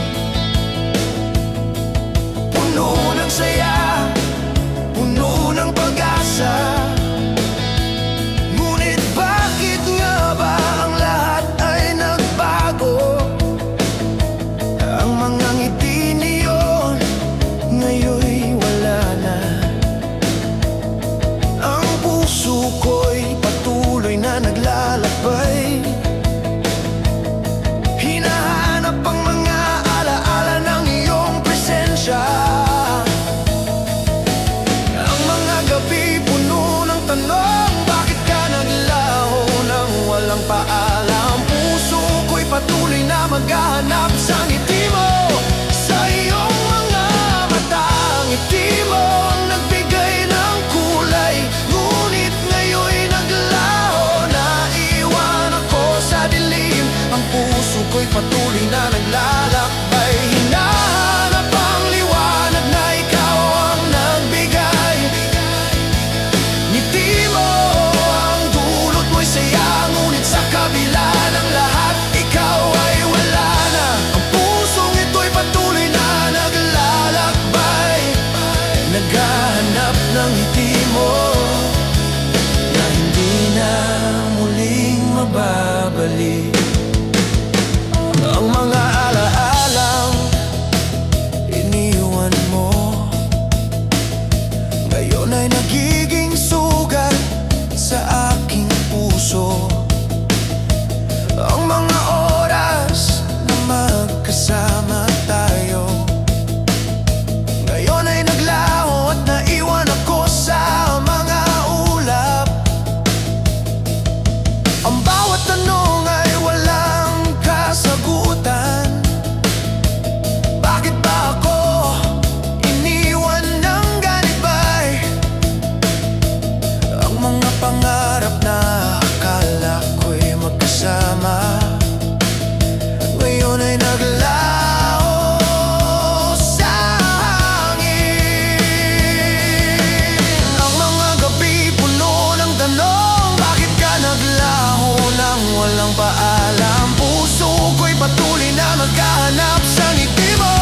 Puno ng saya, puno ng pag-asa. Ngunit bakit nga ba ang lahat ay nagbago? Ang mga ngiti niyon ngayon'y wala na. Ang puso ko'y patuloy na naglalakbay, hinahanap ang mga alaala ng iyong presensya. Ang mga gabi puno ng tanong, bakit ka naglaho nang walang paalam? Puso ko'y patuloy na maghahanap sa ngiti mo, sa iyong mga mata. Ngiti mo ang nagbigay ng kulay, ngunit ngayon'y naglaho. Naiwan ako sa dilim, ang puso ko'y patuloy na naglalakbay, hinahanap ang liwanag na ikaw ang nagbigay. Ngiti mo ang dulot mo'y saya, ngunit sa kabila ng lahat ikaw ay wala na. Ang pusong ito'y patuloy na naglalakbay, naghahanap ng ngiti mo na hindi na muling mababalik. Ang mga alaalang iniwan mo ngayon ay nagiging sugat sa aking puso. Ang mga oras na magkasama tayo ngayon ay naglaho at naiwan ako sa mga ulap. Ang bawat tanong ay walang kasagutan. Bakit ba ako iniwan ng ganitbay? Ang mga pangarap na akala ko'y magkasama ngayon ay naglaho sa hangin. Ang mga gabi puno ng tanong, bakit ka naglaho nang walang paalam? Puso ko'y patuloy na maghahanap sa ngiti mo,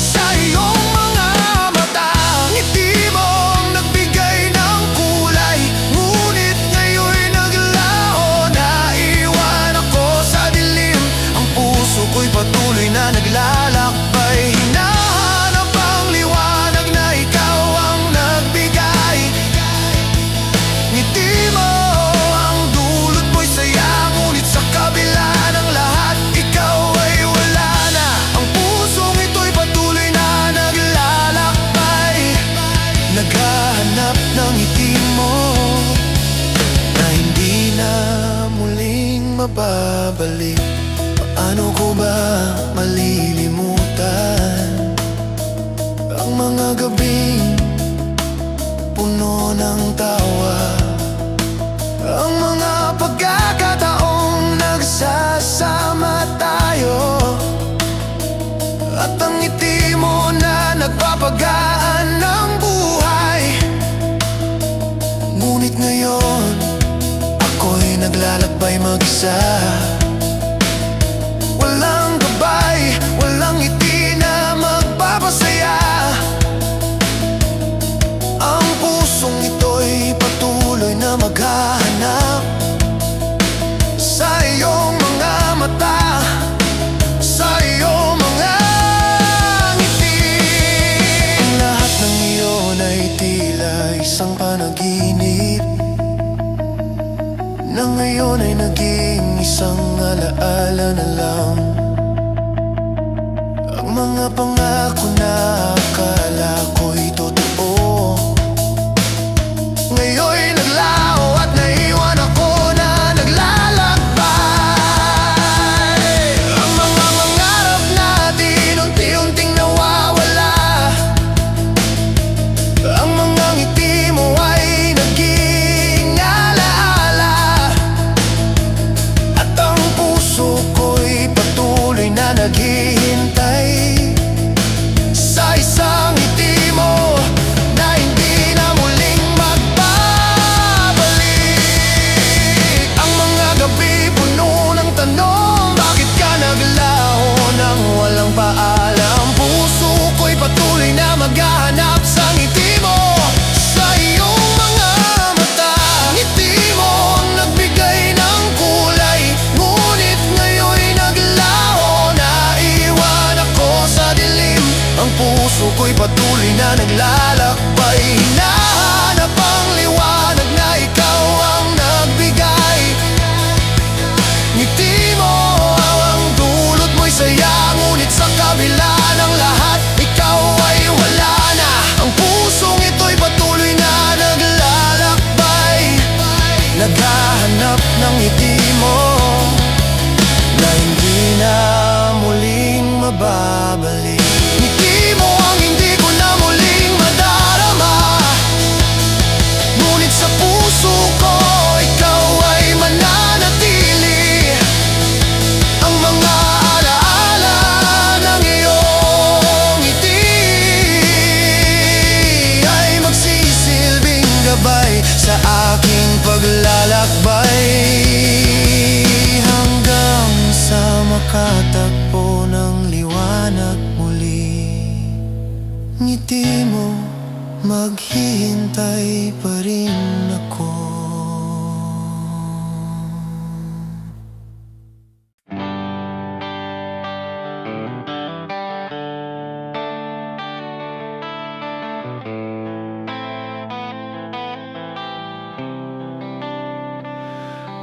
sa iyong mga mata. Ngiti mo ang nagbigay ng kulay, ngunit ngayon'y naglaho. Naiwan ako sa dilim, ang puso ko'y patuloy na naglalakbay, hinahanap ang liwanag na ikaw ang nagbigay. Ngiti mo ang dulot mo'y saya, ngunit sa kabila ng lahat ikaw ay wala na. Ang pusong ito'y patuloy na naglalakbay, naghahanap ng ngiti mo na hindi na muling mababalik. Paano ko ba malilimutan ang mga gabing puno ng tawa? Ang mga pagkakataong nagsasama tayo, at ang ngiti mo na nagpapagaan ng buhay. Ngunit ngayon ako'y naglalakbay mag-isa, walang gabay, walang ngiti na magpapasaya. Ang pusong ito'y patuloy na maghahanap sa iyong mga mata, sa iyong mga ngiti. Ang lahat ng iyon ay tila na ngayon ay naging isang alaala na lang. Ang mga pangako na akala ko'y totoo, ngayon'y naglaho at naiwan ako na naglalakbay. Ang mga mangarap natin unti-unting nawawala, ang mga ngiti mo ay naging alaala, at ang puso ko'y patuloy na naghihintay sa isang ngiti mo na hindi na muling magbabalik. Ang mga gabi puno ng tanong, bakit ka naglaho nang walang paalam? Puso ko'y patuloy na maghahanap sa ngiti mo, sa iyong mga mata. Ngiti mo ang nagbigay ng kulay, ngunit ngayon'y naglaho, naiwan ako sa dilim. Ang puso ko'y patuloy na naglalakbay, hinahanap ang liwanag na ikaw ang nagbigay. Ngiti mo ang dulot mo'y saya, ngunit sa kabila ng lahat, ikaw ay wala na. Ang pusong ito'y patuloy na naglalakbay, naghahanap ng ngiti mo na hindi na muling mababalik. Ngiti mo ang hindi ko na muling madarama, ngunit sa puso ko ikaw ay mananatili. Ang mga alaala ng iyong ngiti ay magsisilbing gabay sa aking paglalakbay, hanggang sa makatagpo ng liwanag muli. Ngiti mo, maghihintay pa rin ako.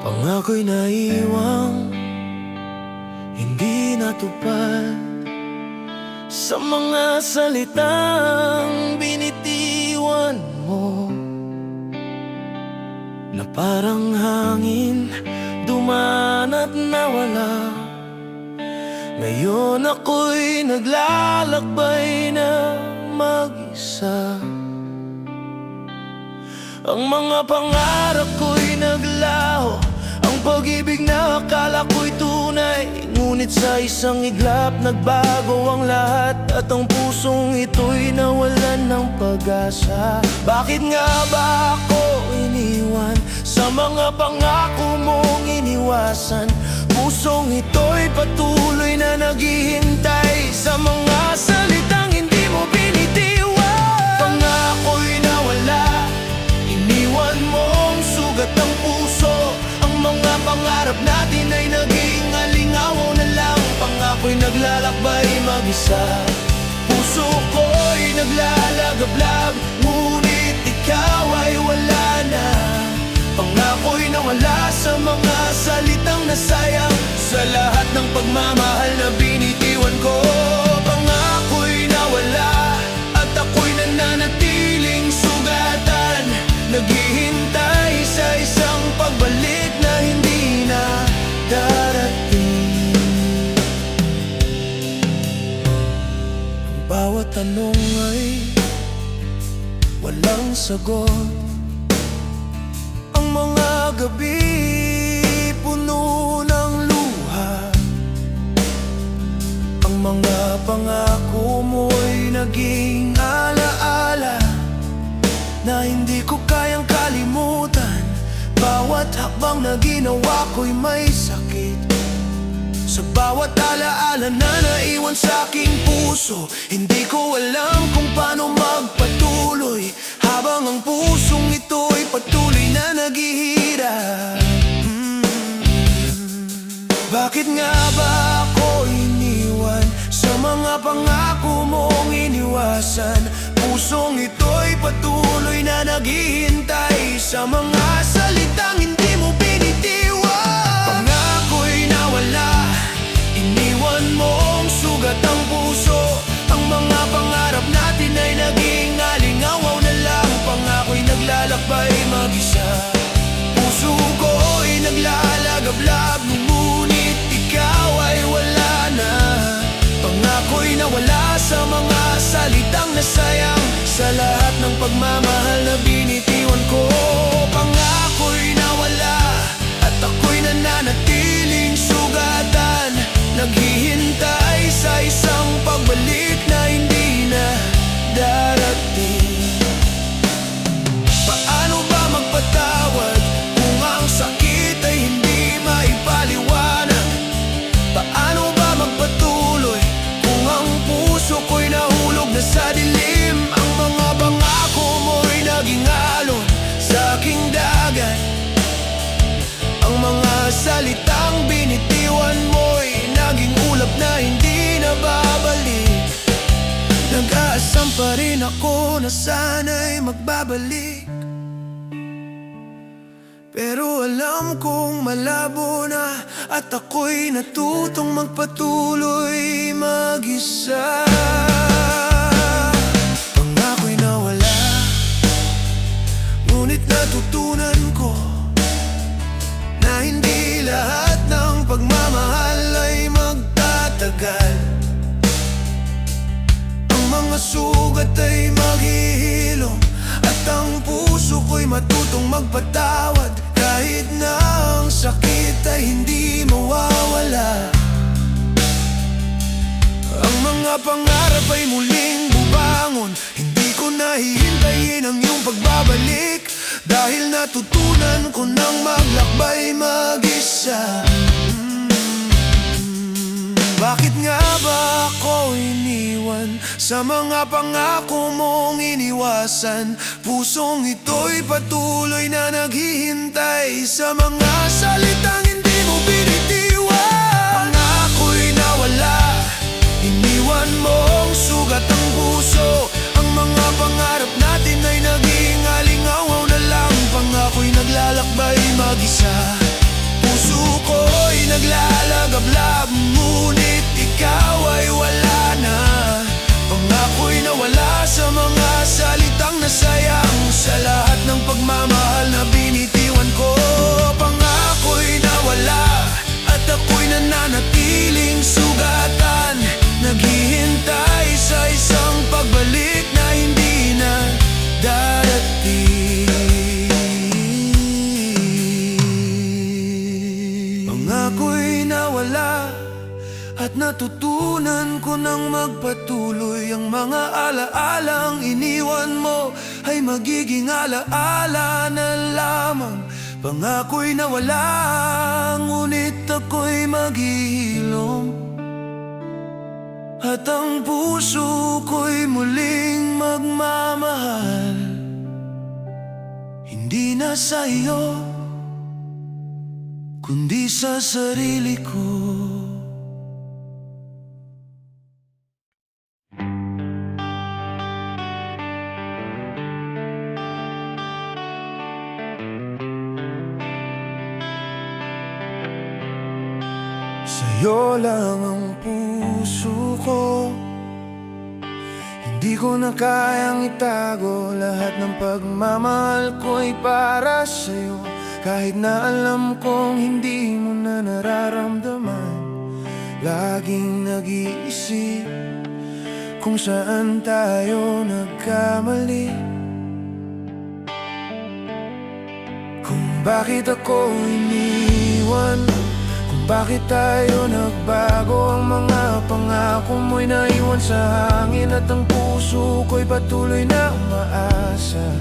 Pangako'y naiwang hindi natupad, sa mga salitang binitiwan mo, na parang hangin dumaan at nawala. Ngayon ako'y naglalakbay na mag-isa. Ang mga pangarap ko'y naglaho, ang pag-ibig na akala ko'y tunay, ngunit sa isang iglap nagbago ang lahat, at ang pusong ito'y nawalan ng pag-asa. Bakit nga ba ako iniwan sa mga pangako mong iniwasan? Pusong ito'y patuloy na naghihintay sa mga salitang hindi mo binitiwan. Pangako'y nawala, iniwan mong sugat ng puso. Ang mga pangarap natin ay naging alingaw na lang. Pangako'y naglalakbay mag-isa, puso ko'y naglalagablab, ngunit ikaw ay wala na. Pangako'y nawala sa mga salitang nasayang, sa lahat ng pagmamahal na binitiwan ko. Pangako'y nawala at ako'y nananatiling sugatan, naghihintay sa isang pagbalik na hindi na darating. Ang bawat tanong ay walang sagot, ang mga gabi puno ng luha, ang mga pangako mo'y naging alaala na hindi ko kayang kalimutan. Bawat hakbang na ginawa ko'y may sakit, sa bawat alaala na naiwan sa aking puso. Hindi ko alam kung paano magpatuloy, habang ang pusong ito'y patuloy na naghihirap. Bakit nga ba ako iniwan sa mga pangako mong iniwasan? Pusong ito'y patuloy na naghihintay sa mga salitang hindi mo binitiwan. pagmamahal na binitiwan ko. Pangako'y nawala at ako'y nananatiling sugatan, naghihintay sa isang pagbalik na hindi na darating. Paano ba magpatawad kung ang sakit ay hindi maipaliwanag? Paano ba magpatuloy kung ang puso ko'y nahulog na sa dilim? Ang mga pangako mo'y naging alon sa aking dagat, ang mga salitang binitiwan mo'y naging ulap na hindi na babalik. Nag-aasam pa rin ako na sana'y magbabalik, pero alam kong malabo na at ako'y natutong magpatuloy mag-isa. Pangako'y nawala, ngunit natutunan ko na hindi lahat ng pagmamahal ay magtatagal. Ang mga sugat ay maghihilom at ang puso ko'y matutong magpatawad, kahit na ang sakit ay hindi mawawala. Ang mga pangarap ay muling bubangon, hindi ko nahihintayin ang iyong pagbabalik, dahil natutunan ko nang maglakbay mag-isa. Bakit nga ba ako iniwan sa mga pangako mong iniwasan? Pusong ito'y patuloy na naghihintay sa mga salitang hindi mo binitiwan. Pangako'y nawala, iniwan mong sugat ang puso. Ang mga pangarap natin ay naging alingawaw na lang. Pangako'y naglalakbay mag-isa, puso ko'y naglalagablab, ngunit ikaw ay wala na. Pangako'y nawala sa mga salitang nasayang sa lahat ng pagmamahal na binitiwan ko. Pangako'y nawala at ako'y nananatiling sugatan, naghihintay sa isang pagbalik na hindi na darating. Pangako'y nawala at natutunan ko nang magpatuloy. Ang mga alaalang iniwan mo ay magiging alaala na lamang. Pangako'y nawala, ngunit ako'y maghihilom, at ang puso ko'y muling magmamahal, hindi na sa iyo, kundi sa sarili ko. Sa'yo lang ang puso ko, hindi ko na kayang itago. Lahat ng pagmamahal ko'y para sa'yo, kahit na alam kong hindi mo na nararamdaman. Laging nag-iisip kung saan tayo nagkamali, kung bakit ako iniwan, bakit tayo nagbago. Ang mga pangako mo'y naiwan sa hangin, at ang puso ko'y patuloy na umaasa.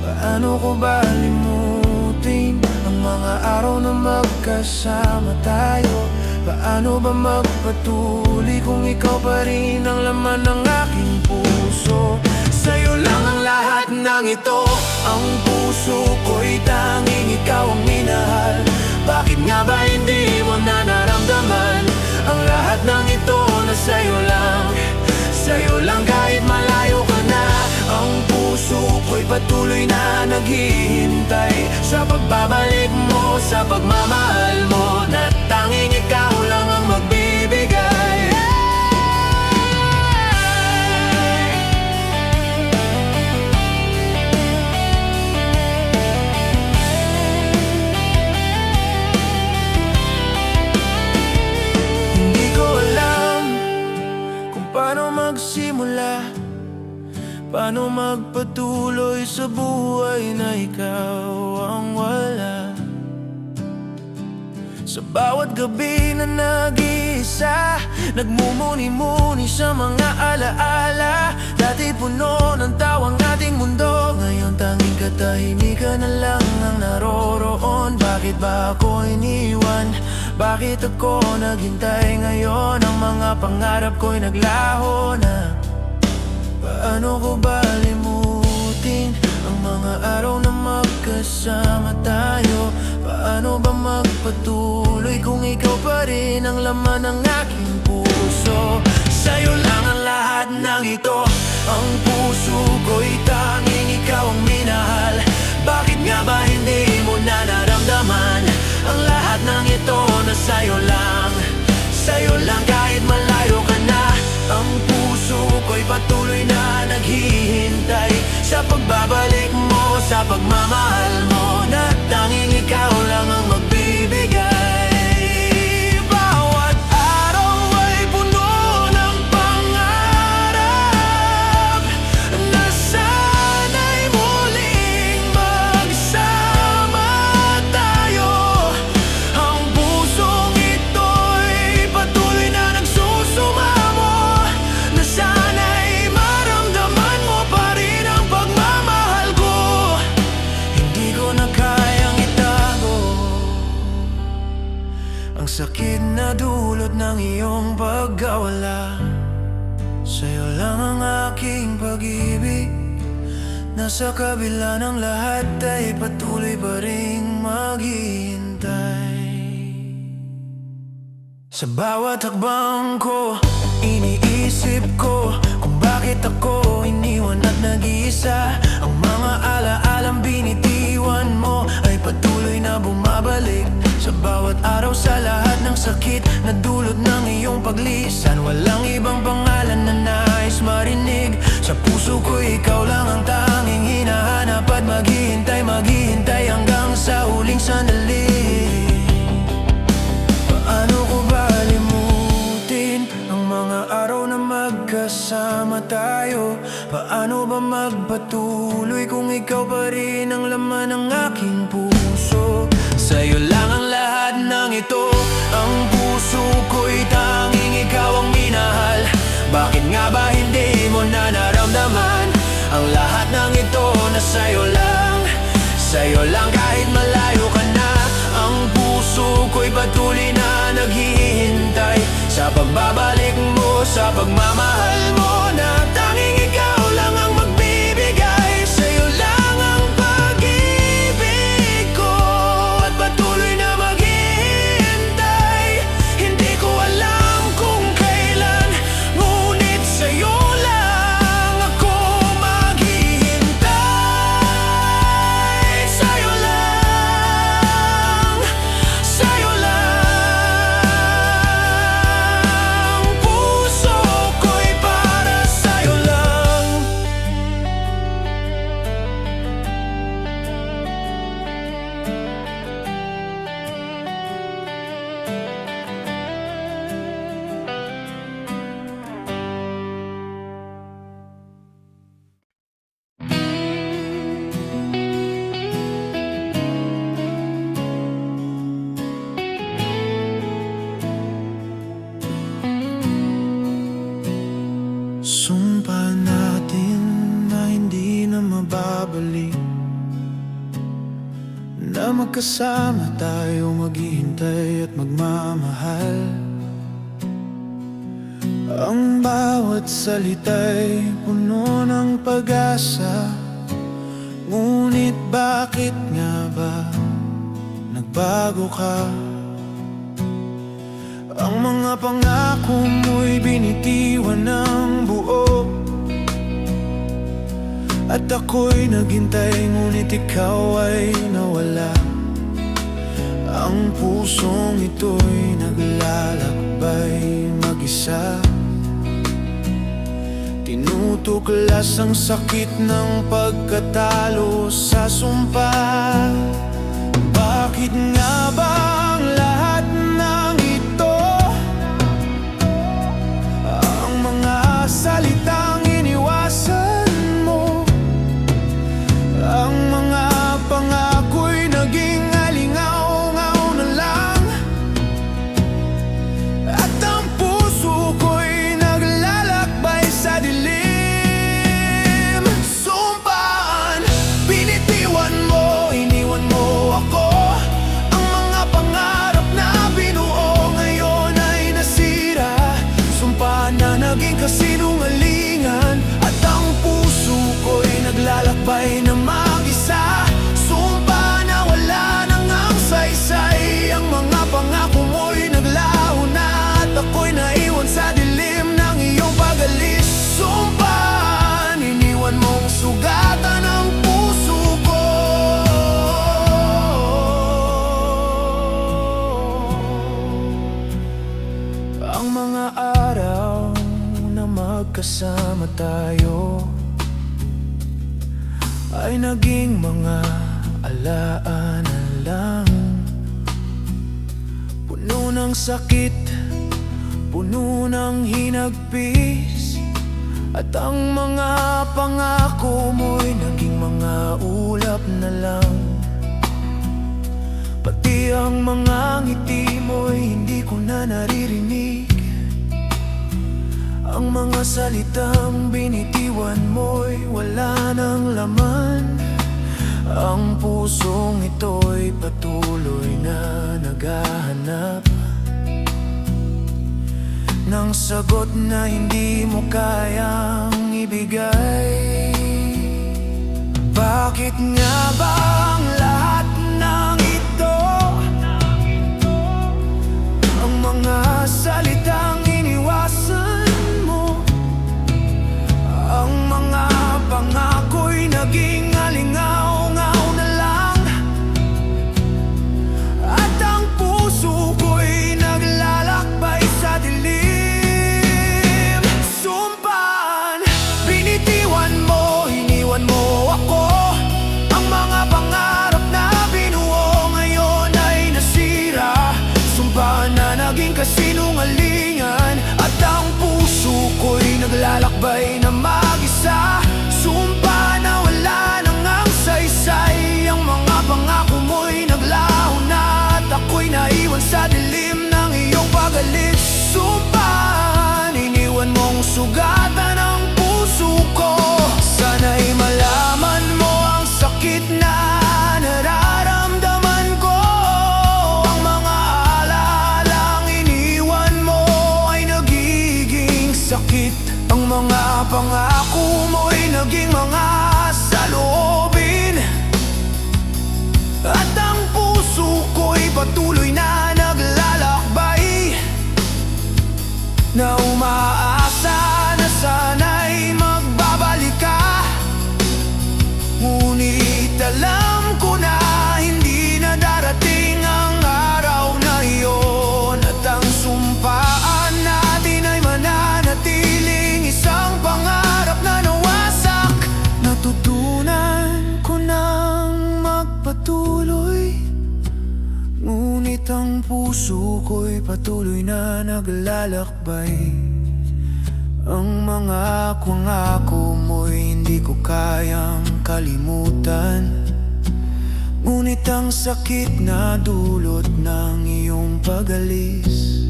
Paano ko ba limutin ang mga araw na magkasama tayo? Paano ba magpatuloy kung ikaw pa rin ang laman ng aking puso? Sa'yo lang ang lahat ng ito, ang puso ko'y tanging ikaw ang minahal. Bakit nga ba hindi mo na naramdaman ang lahat ng ito na sa'yo lang? Sa'yo lang kahit malayo ka na, ang puso ko'y patuloy na naghihintay sa pagbabalik mo, sa pagmamahal mo, na tanging ikaw lang ang magbibigay. Paano magsimula? Paano magpatuloy sa buhay na ikaw ang wala? Sa bawat gabi na nag-iisa, nagmumuni-muni sa mga alaala. Dati puno ng tawang ating mundo, ngayon tanging katahimikan na lang ang naroroon. Bakit ba ako iniwan? Bakit ako naghintay ngayon? Ang mga pangarap ko'y naglaho na. Paano ko ba limutin ang mga araw na magkasama tayo? Paano ba magpatuloy kung ikaw pa rin ang laman ng aking puso? Sa'yo lang ang lahat ng ito, ang puso ko'y tanging ikaw ang minahal. Bakit nga ba hindi mo na naramdaman ang lahat ng ito na sa'yo lang? Sa'yo lang kahit malayo ka na, ang puso ko'y patuloy na naghihintay sa pagbabalik mo, sa pagmamahal mo, na tanging ikaw lang ang magbibigay. Bawat araw ay puno ng pangarap na sana'y muling magsama tayo. Ang pusong ito'y patuloy na nagsusumamo, na sana'y maramdaman mo pa rin ang pagmamahal ko. Hindi ko na kayang itago ang sakit na dulot ng iyong pagkawala. Sa'yo lang ang aking pag-ibig, nasa kabila ng lahat ay patuloy pa ring maghihintay. Sa bawat hakbang ko, iniisip ko kung bakit ako iniwan at nag-iisa. Ang mga alaalang binitiwan mo ay patuloy na bumabalik. Sa bawat araw, sa lahat ng sakit na dulot ng iyong paglisan, walang ibang pangalan na nais marinig. Sa puso ko ikaw lang ang tanging hinahanap at maghihintay, maghihintay hanggang sa huling sandali. Paano ko ba limutin ang mga araw na magkasama tayo? Paano ba magpatuloy kung ikaw pa rin ang laman ng aking puso? Sa'yo lang ang lahat ng ito, ang puso ko'y tanging ikaw ang minahal. Bakit nga ba hindi mo na naramdaman ang lahat ng ito na sa'yo lang? Sa'yo lang kahit malayo ka na, ang puso ko'y patuloy na naghihintay sa pagbabalik mo, sa pagmamahal mo, na tanging ikaw lang ang magbibigay. Sa'yo lang ang pag-ibig ko at patuloy na maghihintay. Hindi ko alam kung kailan, ngunit sa'yo lang ako maghihintay. Sa'yo lang, sa'yo lang, puso ko'y para sa'yo lang. Sumpa natin na hindi na mababalik, na magkasama tayo maghihintay at magmamahal. Ang bawat salita'y puno ng pag-asa, ngunit bakit nga ba nagbago ka? Ang mga pangako mo'y binitiwan ng buo, at ako'y naghintay ngunit ikaw ay nawala. Ang pusong ito'y naglalakbay mag-isa, tinutuklas ang sakit ng pagkatalo sa sumpa. Bakit nga ba ang lahat ng ito? Ang mga salitang iniwasan sugatan ng puso ko. Ang mga araw na magkasama tayo ay naging mga alaala lang, puno ng sakit, puno ng hinagpis. At ang mga pangako mo'y naging mga ulap na lang. Pati ang mga ngiti mo'y hindi ko na naririnig. Ang mga salitang binitiwan mo'y wala nang laman. Ang pusong ito'y patuloy na naghahanap ng sagot na hindi mo kayang ibigay. Bakit nga ba ang lahat ng ito? Ang mga salitang iniwasan mo, ang mga pangako'y naging alingaw-ngaw na lang. At ang puso ko'y naglalakbay sa dilim. Sumpaan, binitiwan mo, iniwan mo ako. Ang mga pangarap na binuo ngayon ay nasira. Sumpaan na naging kasinungalingan. At ang puso ko'y naglalakbay na mag-isa. Sumpa na wala nang ang saysay. Ang mga pangako mo'y naglaho na. At ako'y naiwan sa dilim ng iyong pagalit. Sumpa, iniwan mong sugatan ang puso ko. Sana'y malaman mo ang sakit na nararamdaman ko. Ang mga alalang iniwan mo ay nagiging sakit. Ang mga pangako mo'y naging mga saloobin. At ang puso ko'y patuloy na naglalakbay, na umaasa na sana'y magbabalik ka. Ngunit alam ko na hindi na darating ang araw na iyon. At ang sumpaan natin ay mananatiling isang pangarap na nawasak. Natutunan ko nang magpatuloy, ngunit ang puso ko'y patuloy na naglalakbay. Ang mga pangako mo'y hindi ko kayang kalimutan. Ngunit ang sakit na dulot ng iyong pag-alis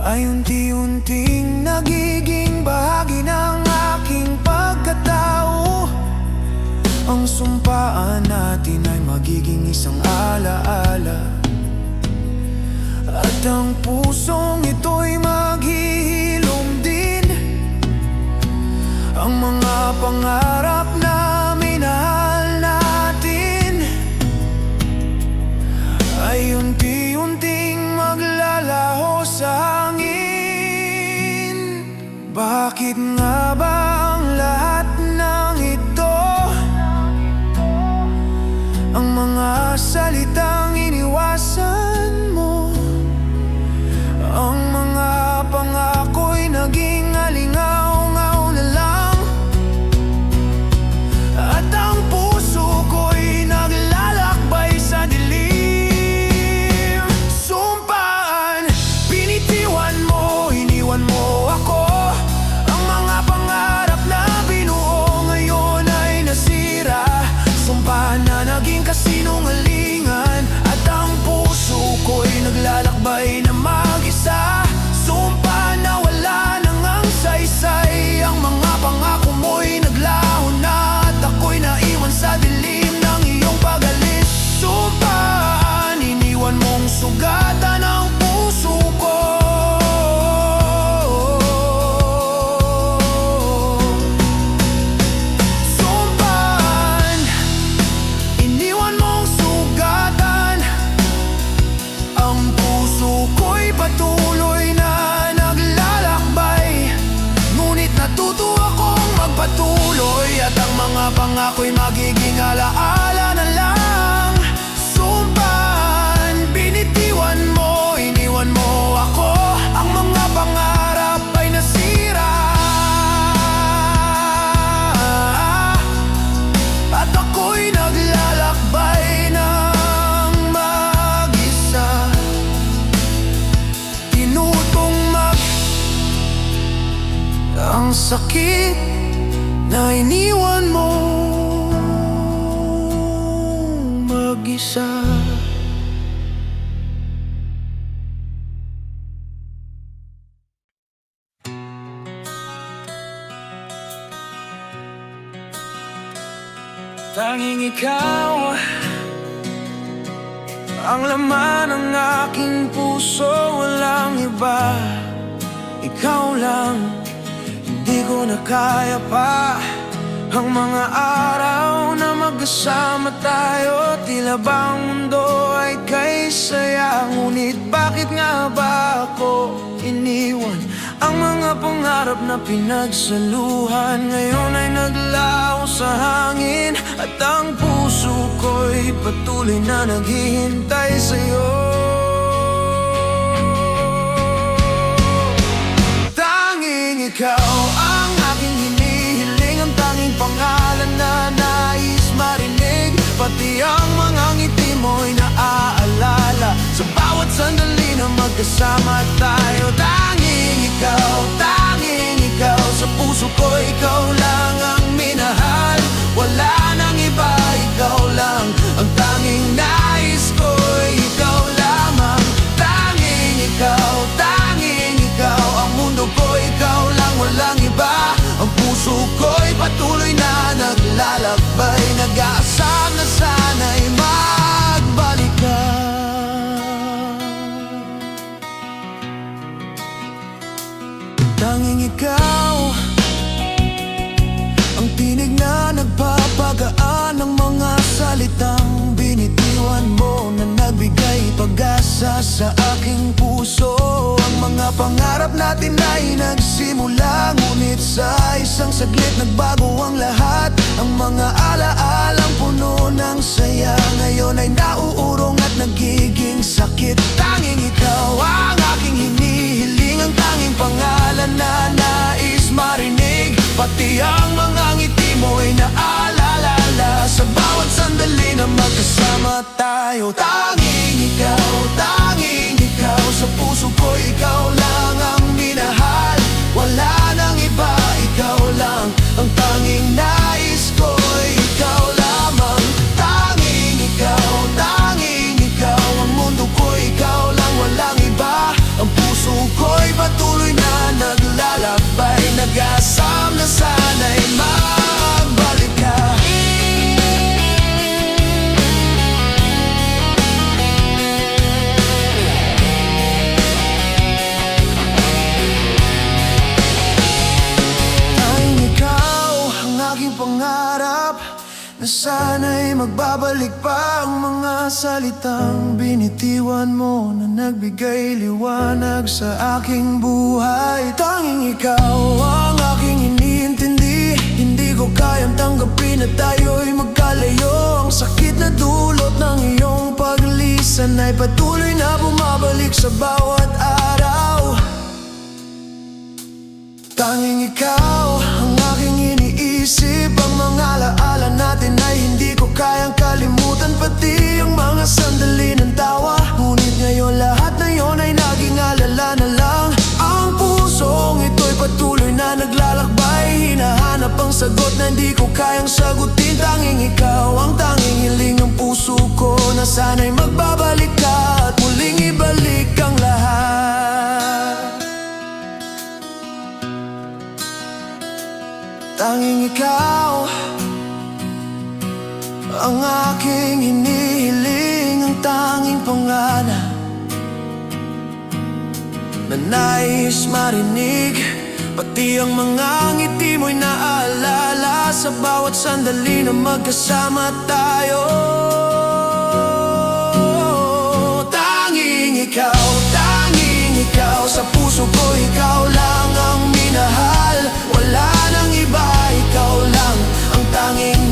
ay unti-unting nagiging bahagi ng aking pagkatao. Ang sumpaan natin ay magiging isang alaala. At ang pusong ito'y maghihilom din. Ang mga pangarap na minahal natin ay unti-unting maglalaho sa hangin. Bakit nga ba ang lahat ng ito? Ang mga salitang iniwasan mo, ang mga pangako'y naging alingaw-ngaw na lang. At ang puso ko'y naglalakbay sa dilim. Sumpaan, binitiwan mo, iniwan mo ako. Ang mga pangarap na binuo ngayon ay nasira. Sumpaan na naging kasinungalingan. At ang puso ko'y naglalakbay na mag-isa. Sumpa na wala nang ang saysay. Ang mga pangako mo'y naglaho na. At ako'y naiwan sa dilim ng iyong pag-alis. Sumpaan, iniwan mong sugatan ang puso ko. Sumpaan, iniwan mong sugatan ang puso ko. Pangako'y magiging alaala na lang. Sumpan, binitiwan mo, iniwan mo ako. Ang mga pangarap ay nasira, at ako'y naglalakbay ng mag-isa. Tinutong ang sakit na iniwan mo mag-isa. Tanging ikaw ang laman ng aking puso, walang iba. Ikaw lang, hindi ko na kaya pa ang mga araw na magkasama tayo. Tila ba ang mundo ay kay saya, ngunit bakit nga ba ako iniwan? Ang mga pangarap na pinagsaluhan ngayon ay naglaho sa hangin, at ang puso ko'y patuloy na naghihintay sa'yo. Tanging ikaw ang aking hinihiling, ang tanging pangalan na nais marinig. Pati ang mga ngiti mo'y naaalala sa bawat sandali na magkasama tayo. Tanging ikaw, sa puso ko ikaw lang ang minahal. Wala nang iba, ikaw lang ang tanging nais ko, ikaw lamang. Tanging ikaw, ang mundo ko ikaw lang, walang iba. Ang puso ko'y patuloy na naglalakbay, nag-aasam na sana'y magbalik ka. Tanging ikaw ang tinig na nagpapagaan ng mga salitang binitiwan mo, na nagbigay pag-asa sa aking puso. Ang mga pangarap natin ay nagsimula, ngunit sa isang saglit nagbago ang lahat. Ang mga alaalang puno ng saya ngayon ay nauurong at nagiging sakit. Tanging ikaw ang aking hinihiling, ang tanging pangalan na nais marinig. Pati ang mga ngiti mo'y naalala sa bawat sandali na magkasama tayo. Tanging ikaw, sa puso ko ikaw lang ang minahal. Wala nang iba, ikaw lang ang tanging nais ko, ikaw lamang. Tanging ikaw, ang mundo ko ikaw lang, walang iba. Ang puso ko'y patuloy na naglalakbay, nag-aasam na sana'y magbalik ka. Tanging ikaw ang aking pangarap, na sana'y magbabalik pa ang mga salitang binitiwan mo, na nagbigay liwanag sa aking buhay. Tanging ikaw ang aking iniintindi, hindi ko kayang tanggapin na tayo'y magkalayo. Ang sakit na dulot ng iyong paglisan ay patuloy na bumabalik sa bawat araw. Tanging ikaw ang aking iniisip, ang mga alaala natin ay hindi ko kayang kalimutan. Pati ang mga sandali ng tawa, ngunit ngayon lahat na yon ay naging alala na lang. Ang pusong ito'y patuloy na naglalakbay, hinahanap ang sagot na hindi ko kayang sagutin. Tanging ikaw ang tanging hiling ng puso ko, na sana'y magbabalik ka at muling ibalik ang lahat. Tanging ikaw ang aking hinihiling, ang tanging pangalan na nais marinig. Pati ang mga ngiti mo'y naaalala sa bawat sandali na magkasama tayo. Tanging ikaw, sa puso ko ikaw lang ang minahal. Wala nang iba, ikaw lang ang tanging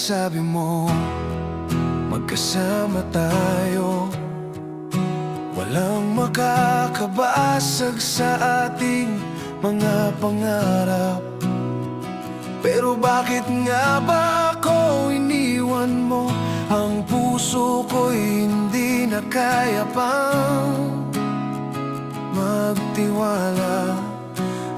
sabi mo, magkasama tayo. Walang makakabasag sa ating mga pangarap. Pero bakit nga ba ako iniwan mo? Ang puso ko'y hindi na kaya pang magtiwala.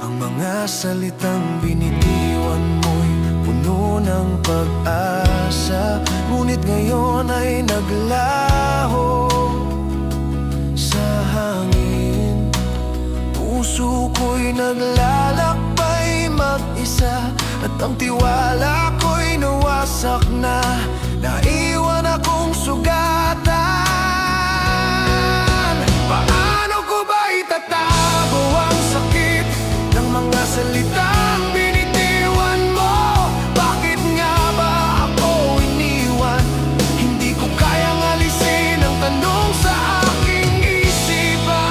Ang mga salitang binitiwan mo'y puno ng pag-asa, ngunit ngayon ay naglaho sa hangin. Puso ko'y naglalakbay mag-isa, at ang tiwala ko'y nawasak na. Naiwan akong sugatan. Paano ko ba itatago ang sakit ng mga salitang binitiwan mo? Bakit nga ba ako iniwan? Hindi ko kayang alisin ang tanong sa aking isipan.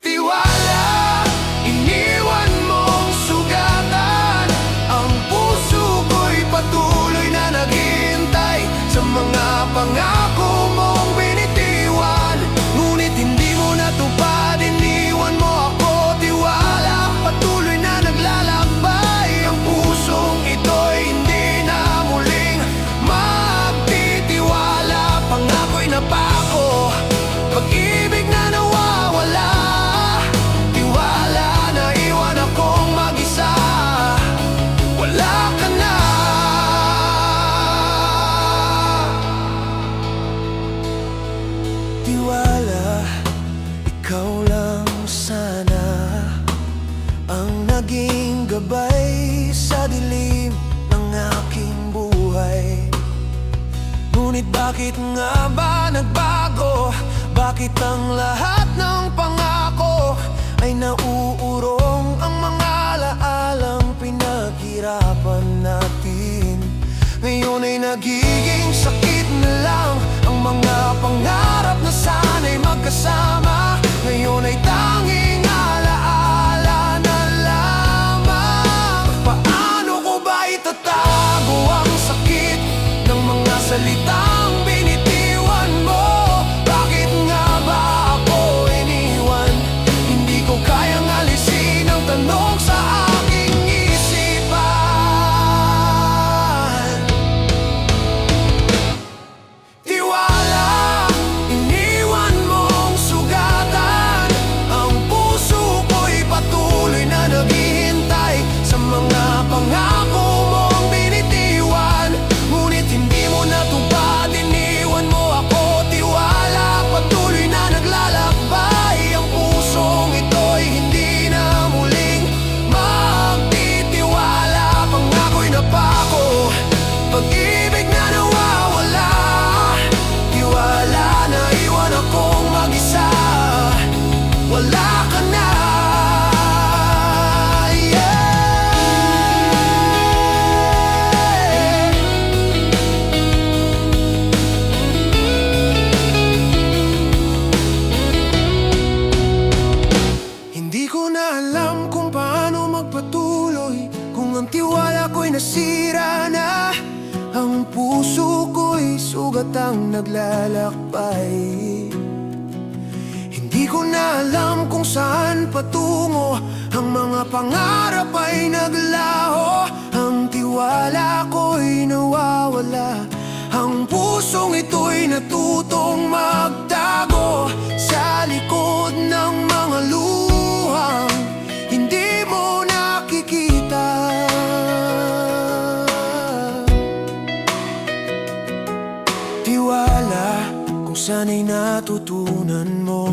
Tiwala, iniwan mong sugatan. Ang puso ko'y patuloy na naghihintay sa mga pangako mong binitiwan, ngunit hindi mo natupad. Iniwan mo ako, tiwala, patuloy na naglalakbay. Ang pusong ito'y hindi na muling magtitiwala. Pangako'y napako, pag-ibig na nawawala. Tiwala, naiwan akong mag-isa. Wala ka na. Tiwala, ikaw lang sana ang naging gabay sa dilim ng aking buhay. Ngunit bakit nga ba nagbago? Bakit ang lahat ng pangako ay nauurong? Ang mga alaalang pinaghirapan natin ngayon ay nagiging sakit na lang. Ang mga pangarap na sana'y magkasama ngayon ay tanging alaala na lamang. Paano ko ba itatago ang sakit ng mga salitang binitiwan mo? Bakit nga ba ako iniwan? Hindi ko kayang alisin ang tanong sa aking isipan. Tiwala, iniwan mong sugatan. Ang puso ko'y patuloy na naghihintay sa mga pangako mong binitiwan, ngunit hindi mo natupad. Iniwan mo ako, tiwala, patuloy na naglalakbay. Ang pusong ito'y hindi na muling magtitiwala. Pangako'y napako, pag-ibig na nawawala. Tiwala, naiwan akong mag-isa. Wala ka na. Hindi ko na alam kung paano magpatuloy, kung ang tiwala ko'y nasira na. Ang puso ko'y sugatang naglalakbay. Hindi ko na alam kung saan patungo. Ang mga pangarap ay naglaho. Ang tiwala ko'y nawawala. Ang pusong ito'y natutong magtago sa likod ng mga luhang hindi mo nakikita. Tiwala, kung sana'y natutunan mo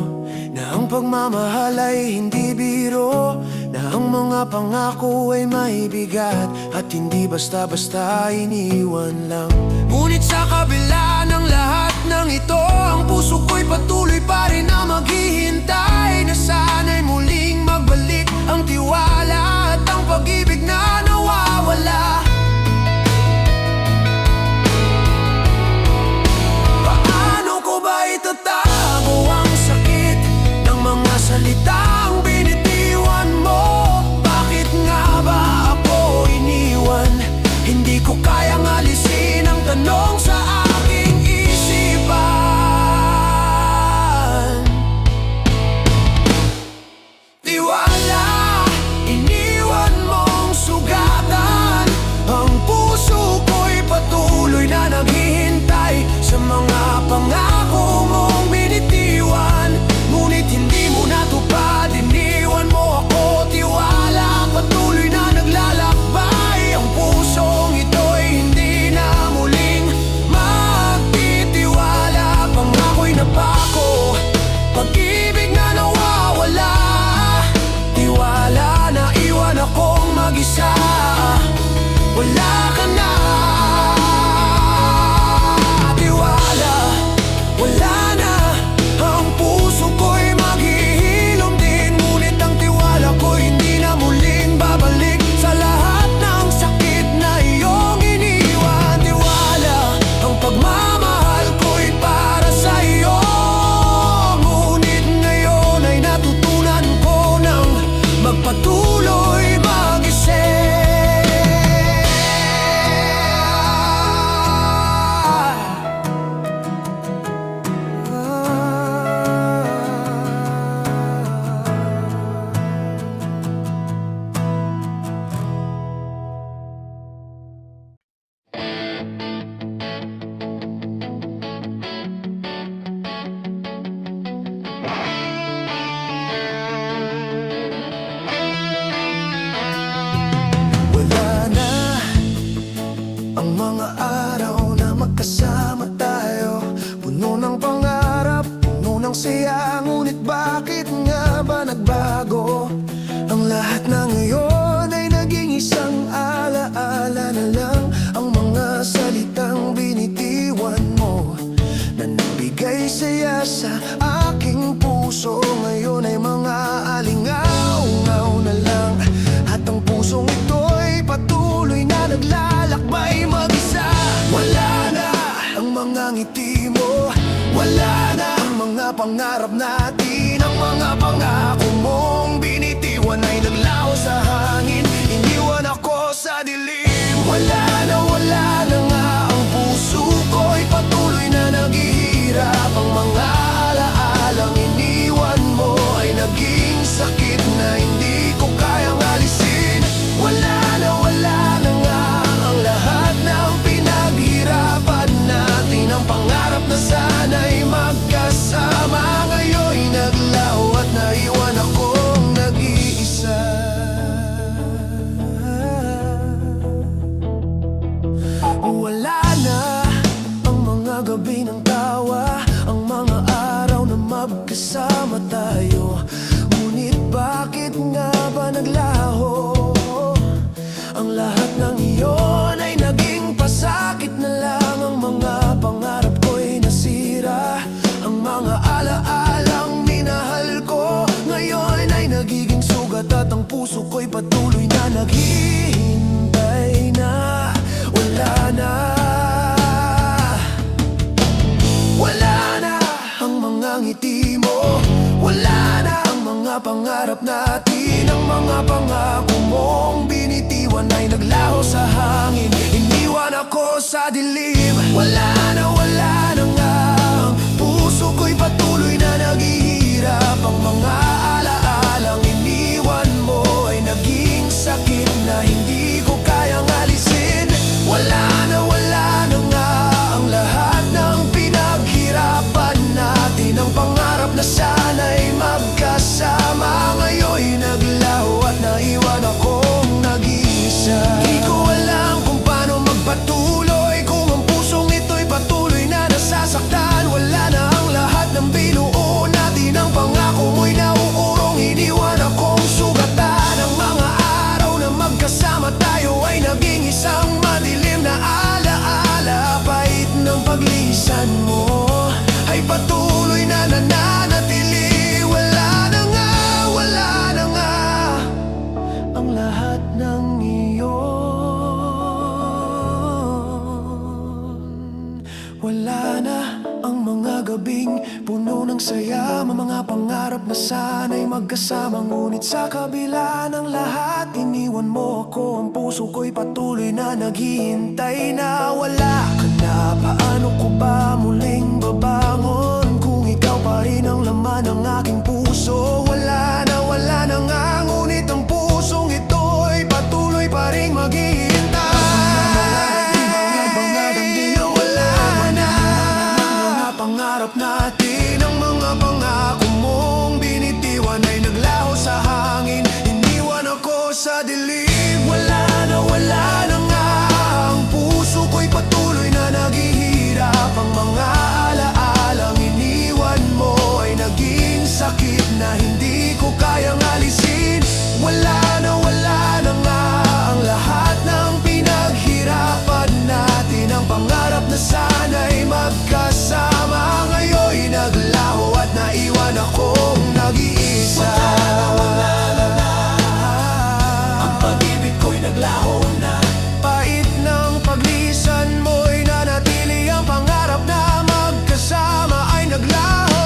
na ang pagmamahal ay hindi biro, na ang mga pangako ay may bigat at hindi basta-basta iniwan lang. Ngunit sa kabila ng lahat ng ito, ang puso ko'y patuloy pa rin na maghihintay, na sana'y muling magbalik ang tiwala at ang pag-ibig na nawawala. Paano ko ba itatago ang sakit ng mga salitang binitiwan mo? Bakit nga ba ang mga araw na magkasama tayo. Puno ng pangarap, puno ng saya, ngunit bakit nga ba nagbago? Ang lahat ng iyon ay naging isang alaala na lang. Ang mga salitang binitiwan mo na nagbigay saya sa aking puso, ngayon ay mga alingaw-ngaw na lang. At ang pusong ito'y patuloy na naglalakbay mag-isa. Wala na ang mga ngiti mo, wala na ang mga pangarap natin. Ang mga pangako mong binitiwan ay naglaho sa hangin, iniwan ako sa dilim. Wala na nga ang puso ko'y patuloy na naghihirap. Ang mga alaalang iniwan mo ay naging sakit na hindi ko kayang alisin. Wala na nga ang lahat ng pinaghirapan natin. Ang pangarap na sana'y magkasama, ngayon'y naglaho at naiwan akong nag-iisa. Wala na ang mga gabi ng tawa, ang mga araw na magkasama tayo. Ngunit bakit nga ba naglaho? Ang lahat ng iyon ay naging pasakit na lang. Ang mga pangarap ko'y nasira, ang mga alaalang minahal ko ngayon ay nagiging sugat. At ang puso ko'y patuloy na naghihintay na. Wala na ang mga ngiti mo, wala na ang mga pangarap natin. Ang mga pangako mong binitiwan ay naglaho sa hangin, iniwan ako sa dilim. Wala na nga ang puso ko'y patuloy na naghihirap. Ang mga alaalang iniwan mo ay naging sakit na hindi ko kayang alisin. Wala na nga ang lahat ng pinaghirapan natin. Ang pangarap na sana'y magkasama, ngayon'y naglaho at naiwan akong nag-iisa. Di ko alam kung paano magpatuloy kung ang pusong ito'y patuloy na nasasaktan. Wala na ang lahat ng binuo natin. Ang pangako mo'y nauurong, iniwan akong sugatan. Ang mga araw na magkasama tayo ay naging isang madilim na alaala. Pait ng paglisan mo ay patuloy na nananatili. Wala na nga ang lahat ng iyon. Wala na ang mga gabing puno ng saya, mga pangarap na sana'y magkasama. Ngunit sa kabila ng lahat, iniwan mo ako. Ang puso ko'y patuloy na naghihintay na. Wala ka na, paano ko ba muling babangon kung ikaw pa rin ang laman ng aking puso? Wala na nga, ngunit ang pusong ito'y patuloy pa rin maghihintay. Pangarap natin, ang mga pangako mong binitiwan ay naglaho sa hangin, iniwan ako sa dilim. Wala na nga ang puso ko'y patuloy na naghihirap. Ang mga alaalang iniwan mo ay naging sakit na hindi ko kayang alisin. Wala na nga ang lahat ng pinaghirapan natin. Ang pangarap na sana'y magkasama, ngayon'y naglaho at naiwan akong nag-iisa. Ang pag-ibig ko'y naglaho na. Pait ng paglisan mo'y nanatili. Ang pangarap na magkasama ay naglaho.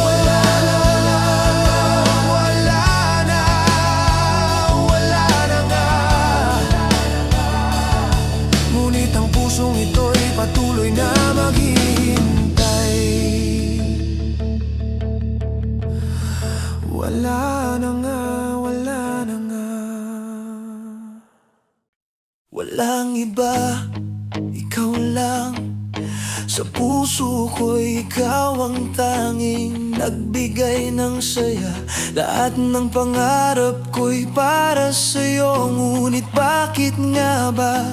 Wala na nga. Ngunit ang pusong ito'y patuloy na maghihintay. Wala na nga. Walang iba, ikaw lang. Sa puso ko'y ikaw ang tanging nagbigay ng saya. Lahat ng pangarap ko'y para sa'yo. Ngunit bakit nga ba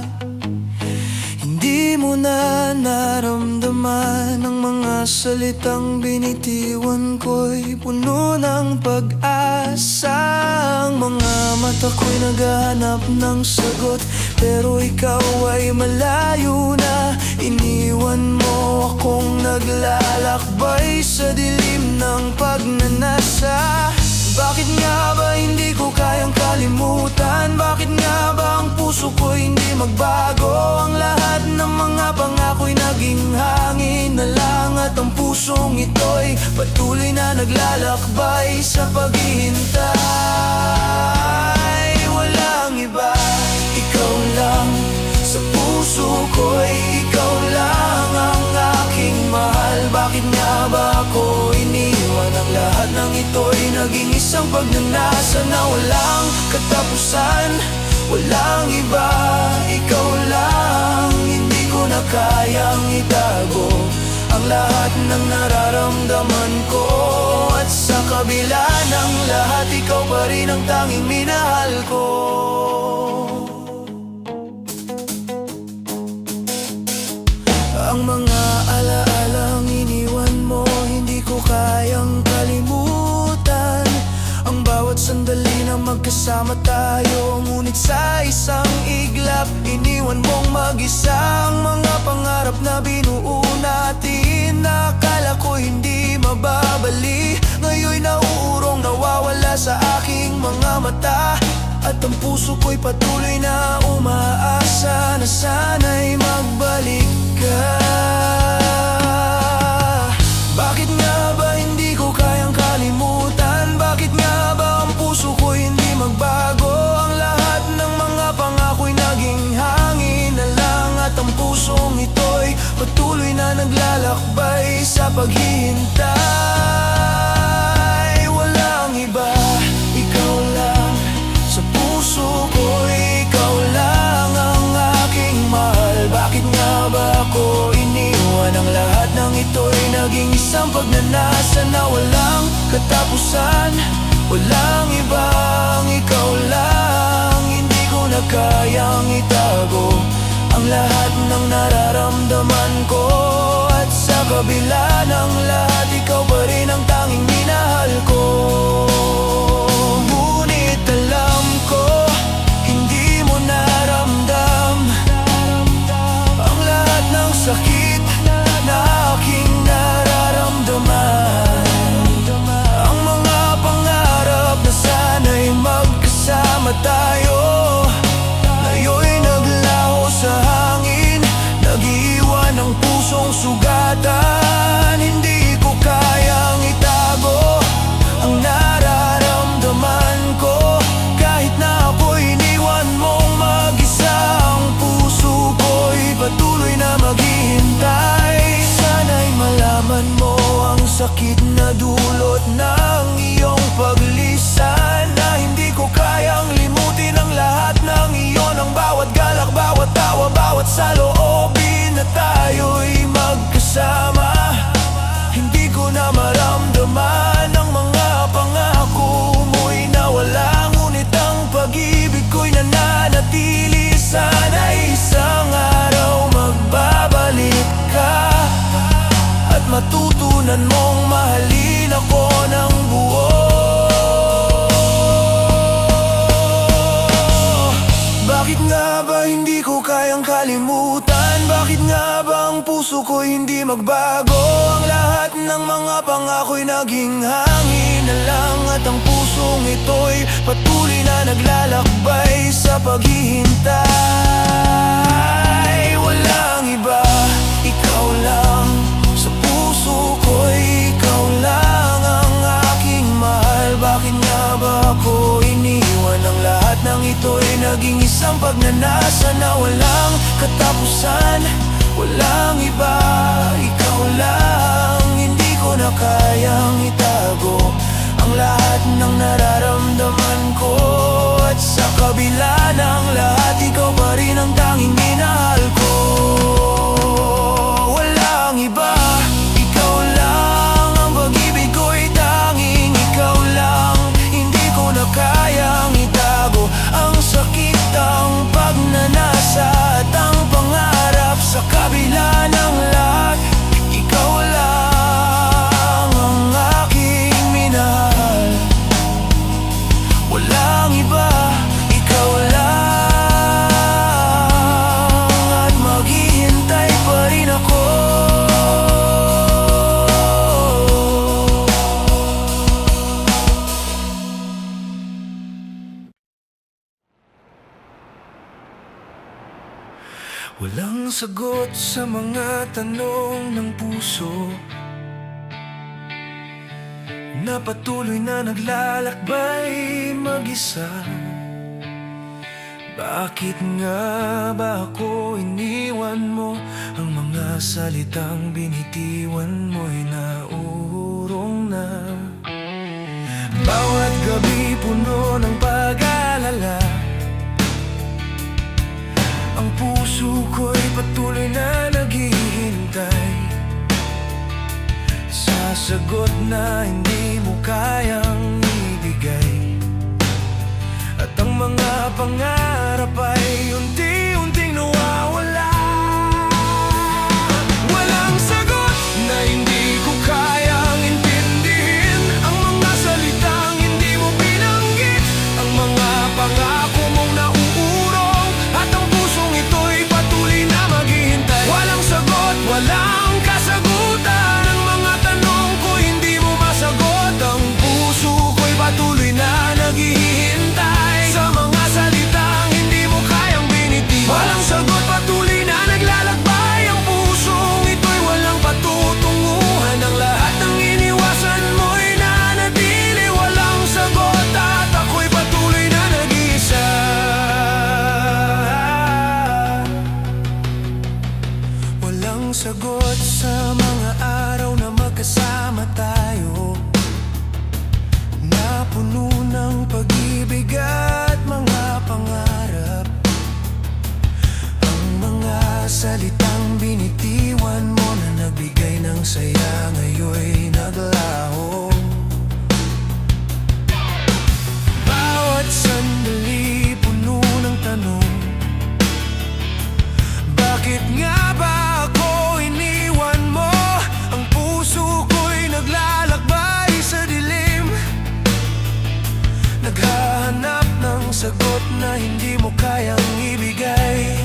Di mo na naramdaman ang mga salitang binitiwan ko'y puno ng pag-asa. Ang mga mata ko'y naghahanap ng sagot, pero ikaw ay malayo na. Iniwan mo akong naglalakbay sa dilim ng pagnanasa. Bakit nga ba hindi ko kayang kalimutan? Bakit nga ba ang puso ko hindi magbago? Ang lahat ng mga pangako'y naging hangin na lang, at ang pusong ito'y patuloy na naglalakbay sa paghihintay. Walang iba, ikaw lang. Sa puso ko'y ikaw lang ang aking mahal. Bakit nga ba ako iniwan? Ang lahat ng ito'y naging isang pagnanasa na walang katapusan. Walang iba, ikaw lang. Hindi ko na kayang itago ang lahat ng nararamdaman ko. At sa kabila ng lahat, ikaw pa rin ang tanging minahal ko. Ang mga alaalang iniwan mo, hindi ko kayang kalimutan. Ang bawat sandali na magkasama tayo, ngunit sa isang iglap iniwan mong mag-isa. Ang mga pangarap na binuo natin, na akala ko hindi mababali, ngayon'y nauurong nawawala sa aking mga mata. At ang puso ko'y patuloy na umaasa na sana'y magbalik ka. Bakit nga ba hindi ko kayang kalimutan? Bakit nga ba ang puso ko hindi magbago? Ang lahat ng mga pangako'y naging hangin na lang, at ang pusong ito'y patuloy na naglalakbay sa paghihintay. Walang iba, ikaw lang. Sa puso ko'y ikaw lang ang aking mahal. Bakit nga ba ako iniwan? Ang lahat ng ito'y naging isang pagnanasa na walang katapusan. Walang ibang ikaw lang. Hindi ko na kayang itago ang lahat ng nararamdaman ko. At sa kabila ng lahat, ikaw pa rin ang tanging minahal ko. Ngunit alam ko, hindi mo naramdam ang lahat ng sakit na aking nararamdaman. Ang mga pangarap na sana'y magkasama tayo, ngayon'y naglaho sa hangin, nag-iwan ng pusong sugatan. Hindi ko kayang itago ang nararamdaman ko, kahit na ako'y iniwan mong mag-isa. Ang puso ko'y patuloy na maghihintay. Sana'y malaman mo ang sakit na dulot ng iyong paglisan, na hindi ko kayang limutin ang lahat ng iyon. Ang bawat galak, bawat tawa, bawat saloobin na tayo'y magkasama. Hindi ko na maramdaman ang mga pangako mo'y nawala, ngunit ang pag-ibig ko'y nananatili. Sana'y isang araw magbabalik ka, at matutunan mong mahalin ako ng buo. Bakit nga ba hindi ko kayang kalimutan? Bakit nga ba ang puso ko hindi magbago? Ang lahat ng mga pangako'y naging hangin na lang, at ang pusong ito'y patuloy na naglalakbay sa paghihintay. Walang iba, ikaw lang. Sa puso ko'y ikaw lang ang aking mahal. Bakit nga ba ako iniwan? Ang lahat ng ito'y naging isang pagnanasa na walang katapusan. Walang iba, ikaw lang. Hindi ko na kayang itago ang lahat ng nararamdaman ko. At sa kabila ng lahat, ikaw pa rin ang tanging minahal ko. Walang iba, ikaw lang. Ang pag-ibig ko'y tanging ikaw lang. Hindi ko na kayang itago ang sakit, ang pagnanasa, at ang pangarap sa Walang sagot sa mga tanong ng puso na patuloy na naglalakbay mag-isa. Bakit nga ba ako iniwan mo? Ang mga salitang binitiwan mo'y naurong na. Bawat gabi puno ng pag-aalala, ang puso ko'y patuloy na naghihintay sa sagot na hindi mo kayang ibigay. At ang mga pangarap ay unti-unting nawawala. Walang sagot na hindi ko kayang intindihin, ang mga salitang hindi mo binanggit, ang mga pangako mong nauurong, at ang pusong ito'y patuloy na maghihintay. Walang sagot, walang kasagutan, ang mga tanong ko hindi mo masagot. Ang puso ko'y patuloy na naghihintay sa mga salitang hindi mo kayang binitiwan. Walang sagot, patuloy na naglalakbay ang pusong ito'y walang patutunguhan. Ang lahat ng iniwasan mo'y nanatili. Walang sagot at ako'y patuloy na nag-iisa. Walang sagot sa mga araw na magkasama tayo, na puno ng pag-ibig at mga pangarap. Ang mga salitang binitiwan mo na nagbigay ng saya, ngayon'y naglaho. Bawat sandali puno ng tanong, bakit nga ba ako iniwan mo? Ang puso ko'y naglalakbay sa dilim, naghahanap ng sagot na hindi mo kayang ibigay.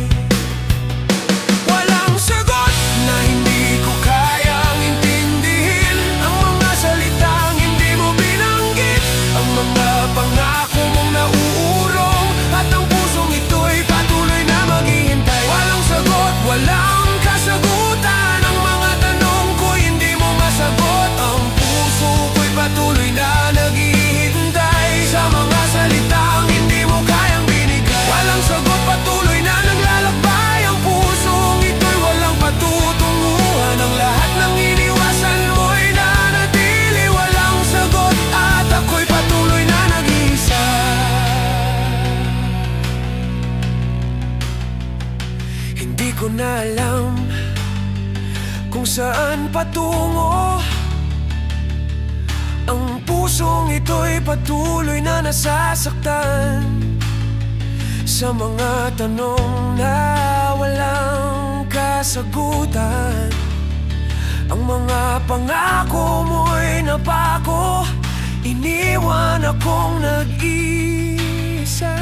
Walang sagot na hindi ko kayang intindihin, ang mga salitang hindi mo binanggit, ang mga pangako mong nauurong, at ang pusong ito'y patuloy na maghihintay. Walang sagot, walang kasagutan, ang mga tanong ko hindi mo masagot. Ang puso ko'y patuloy na naghihintay sa mga salitang hindi mo kayang binigay. Walang sagot, patuloy na naglalakbay ang pusong ito'y walang patutunguhan. Ang lahat ng iniwasan mo'y nanatili. Walang sagot at ako'y patuloy na nag-iisa. Hindi ko na alam kung saan patungo, ang pusong ito'y patuloy na nasasaktan sa mga tanong na walang kasagutan. Ang mga pangako mo'y napako, iniwan akong nag-isa.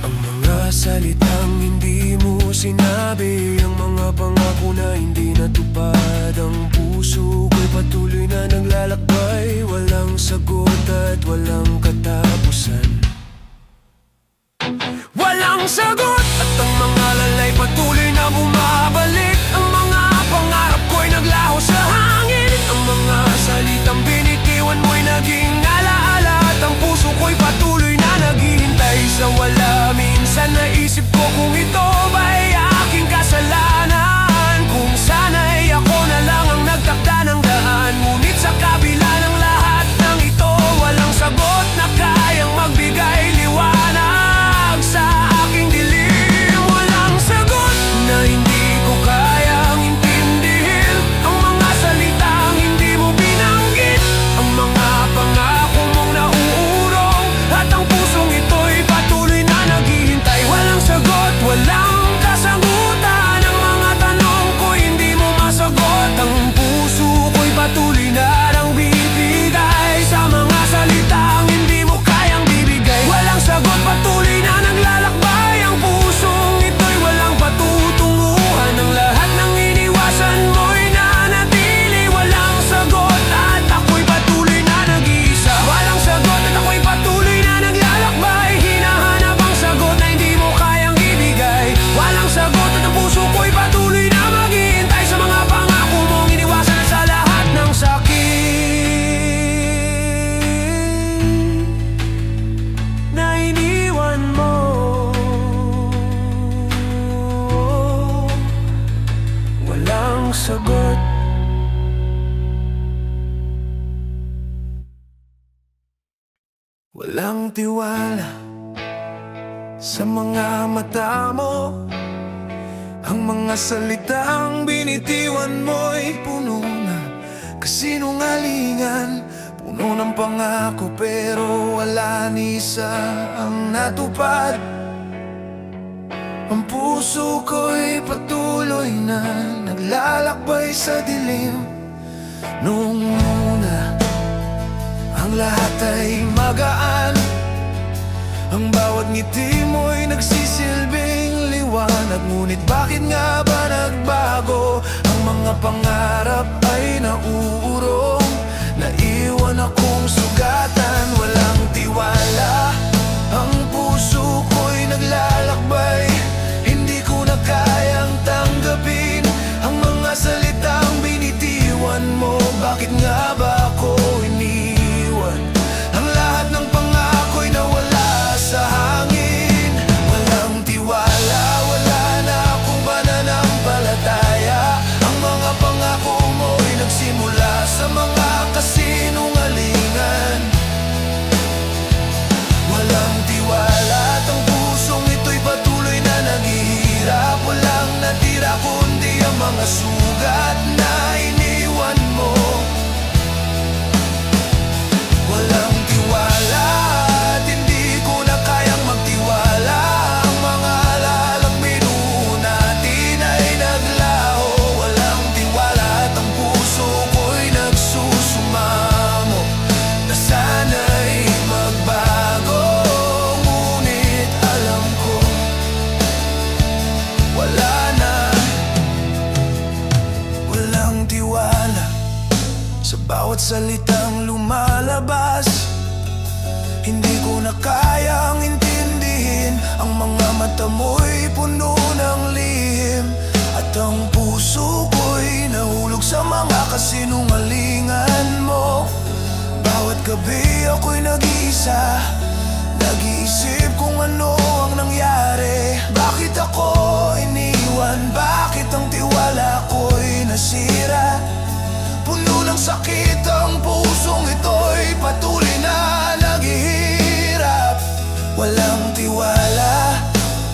Ang mga salitang hindi mo sinabi, ang mga pangako na hindi natupad, ang puso ko'y patuloy na naglalakbay. Walang sagot at walang katapusan. Walang sagot at ang mga lalay patuloy na bumabalik. Ang mga pangarap ko'y naglaho sa hangin, ang mga salitang binitiwan mo'y naging alaala, at ang puso ko'y patuloy na naghihintay sa wala. Minsan naisip ko kung ito ba'y aking kasalanan, kung sana'y ako na lang ang nagtakda ng daan. Ngunit sa kabila ng lahat ng ito, walang sagot na kayang magbigay liwanag sa aking dilim. Walang sagot na hindi ko kayang intindihin, ang mga salitang hindi mo binanggit, ang mga pangako mong nauurong, at ang pusong ito'y patuloy na naghihintay. Walang sagot, walang tiwala sa mga mata mo. Ang mga salitang binitiwan mo'y puno na kasinungalingan, puno ng pangako pero wala ni isa ang natupad. Ang puso ko'y patuloy na naglalakbay sa dilim. Noong una, ang lahat ay magaan. Ang bawat ngiti mo'y nagsisilbing liwanag. Ngunit bakit nga ba nagbago? Ang mga pangarap ay nauurong. Naiwan akong sugatan, walang tiwala. Ang puso ko'y naglalakbay, hindi ko na kayang tanggapin ang mga salitang binitiwan mo. Bakit nga ba ako iniwan? Ang lahat ng pangako'y nawala sa hangin. Walang tiwala, wala na akong pananampalataya. Ang mga pangako mo'y nagsimula sa mga kasinungalingan. Walang tiwala at ang pusong ito'y patuloy na naghihirap. Walang natira kundi ang mga sugat na iniwan mo. Walang tiwala at hindi ko na kayang magtiwala. Ang mga alalang binuo natin ay naglaho. Walang tiwala at ang puso ko'y nagsusumamo na sana'y magbago. Ngunit alam ko wala na. Walang tiwala sa bawat salitang lumalabas. Hindi ko na kayang intindihin. Ang mga mata mo'y puno ng lihim. At ang puso ko'y nahulog sa mga kasinungalingan mo. Bawat gabi ako'y nag-iisa, nag-iisip kung ano ang nangyari. Bakit ako iniwan? Bakit ang tiwala ko'y nasira? Puno ng sakit ang pusong ito'y patuloy na naghihirap. Walang tiwala,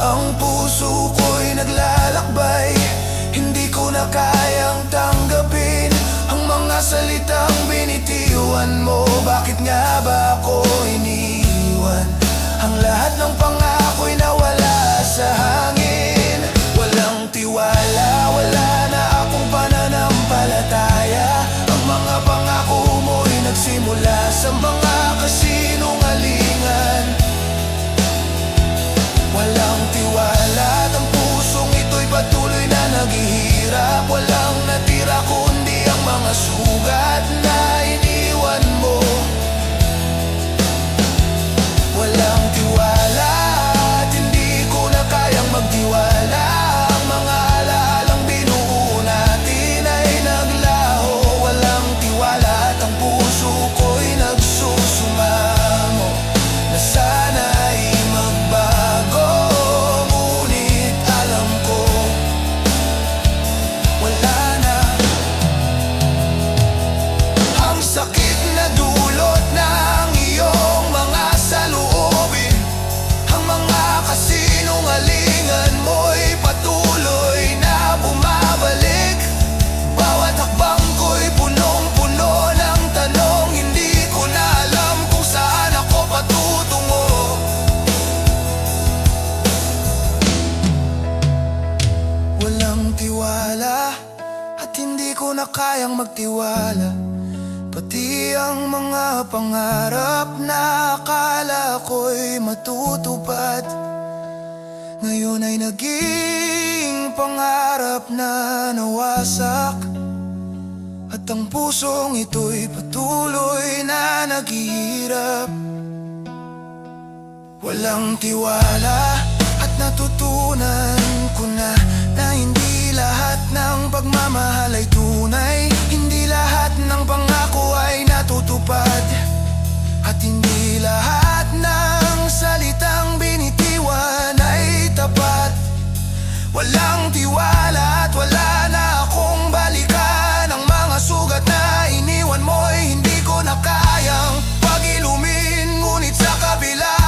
ang puso ko'y naglalakbay. Hindi ko na kayang tanggapin ang mga salitang binitiwan mo. Bakit nga ba ako iniwan? Ang lahat ng pangako'y nawala sa hangin. Walang tiwala, wala na akong pananampalataya. Ang mga pangako mo'y nagsimula sa mga kasinungalingan. Walang tiwala at ang pusong ito'y patuloy na naghihirap. Walang natira kundi ang mga sugat na iniwan mo. Walang tiwala at hindi ko na kayang magtiwala. Ang mga alaalang binuo natin ay naglaho. Walang tiwala at ang puso ko'y nagsusumamo na sana'y magbago. Ngunit alam ko wala na. Ang sakit na dulot ng iyong mga saloobin, ang mga kasinungalingan mo'y patuloy na bumabalik. Bawat hakbang ko'y punong-puno ng tanong. Hindi ko na alam kung saan ako patutungo. Walang tiwala at hindi ko na kayang magtiwala. Pati ang mga pangarap na akala ko'y matutupad, ngayon ay naging pangarap na nawasak. At ang pusong ito'y patuloy na naghihirap. Walang tiwala at natutunan ko na hindi lahat ng pagmamahal ay tunay. Hindi lahat ng pangako ay natutupad. At hindi lahat ng salitang binitiwan ay tapat. Walang tiwala at wala na akong balikan. Ang mga sugat na iniwan mo'y hindi ko na kayang pag-ilumin. Ngunit sa kabila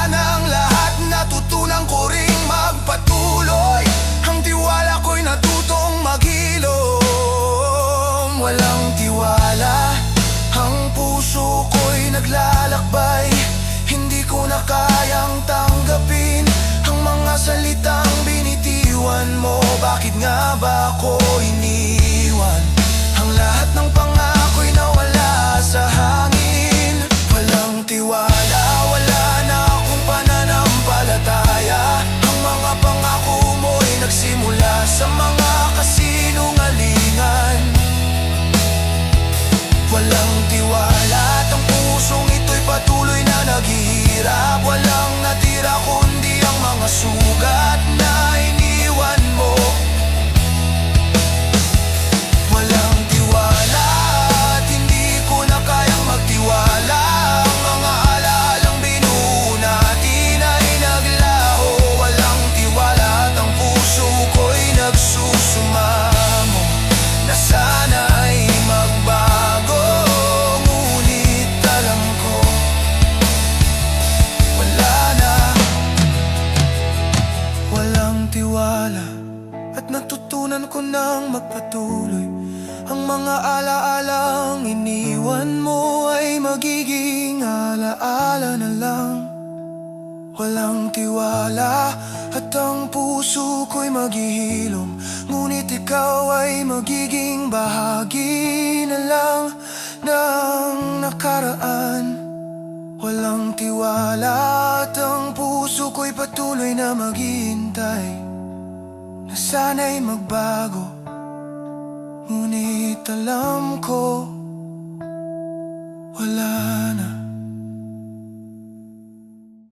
tiwala at natutunan ko nang magpatuloy. Ang mga alaalang iniwan mo ay magiging alaala na lang. Walang tiwala at ang puso ko'y maghihilom, ngunit ikaw ay magiging bahagi na lang ng nakaraan. Walang tiwala at ang puso ko'y patuloy na maghihintay na sana'y magbago. Ngunit alam ko, wala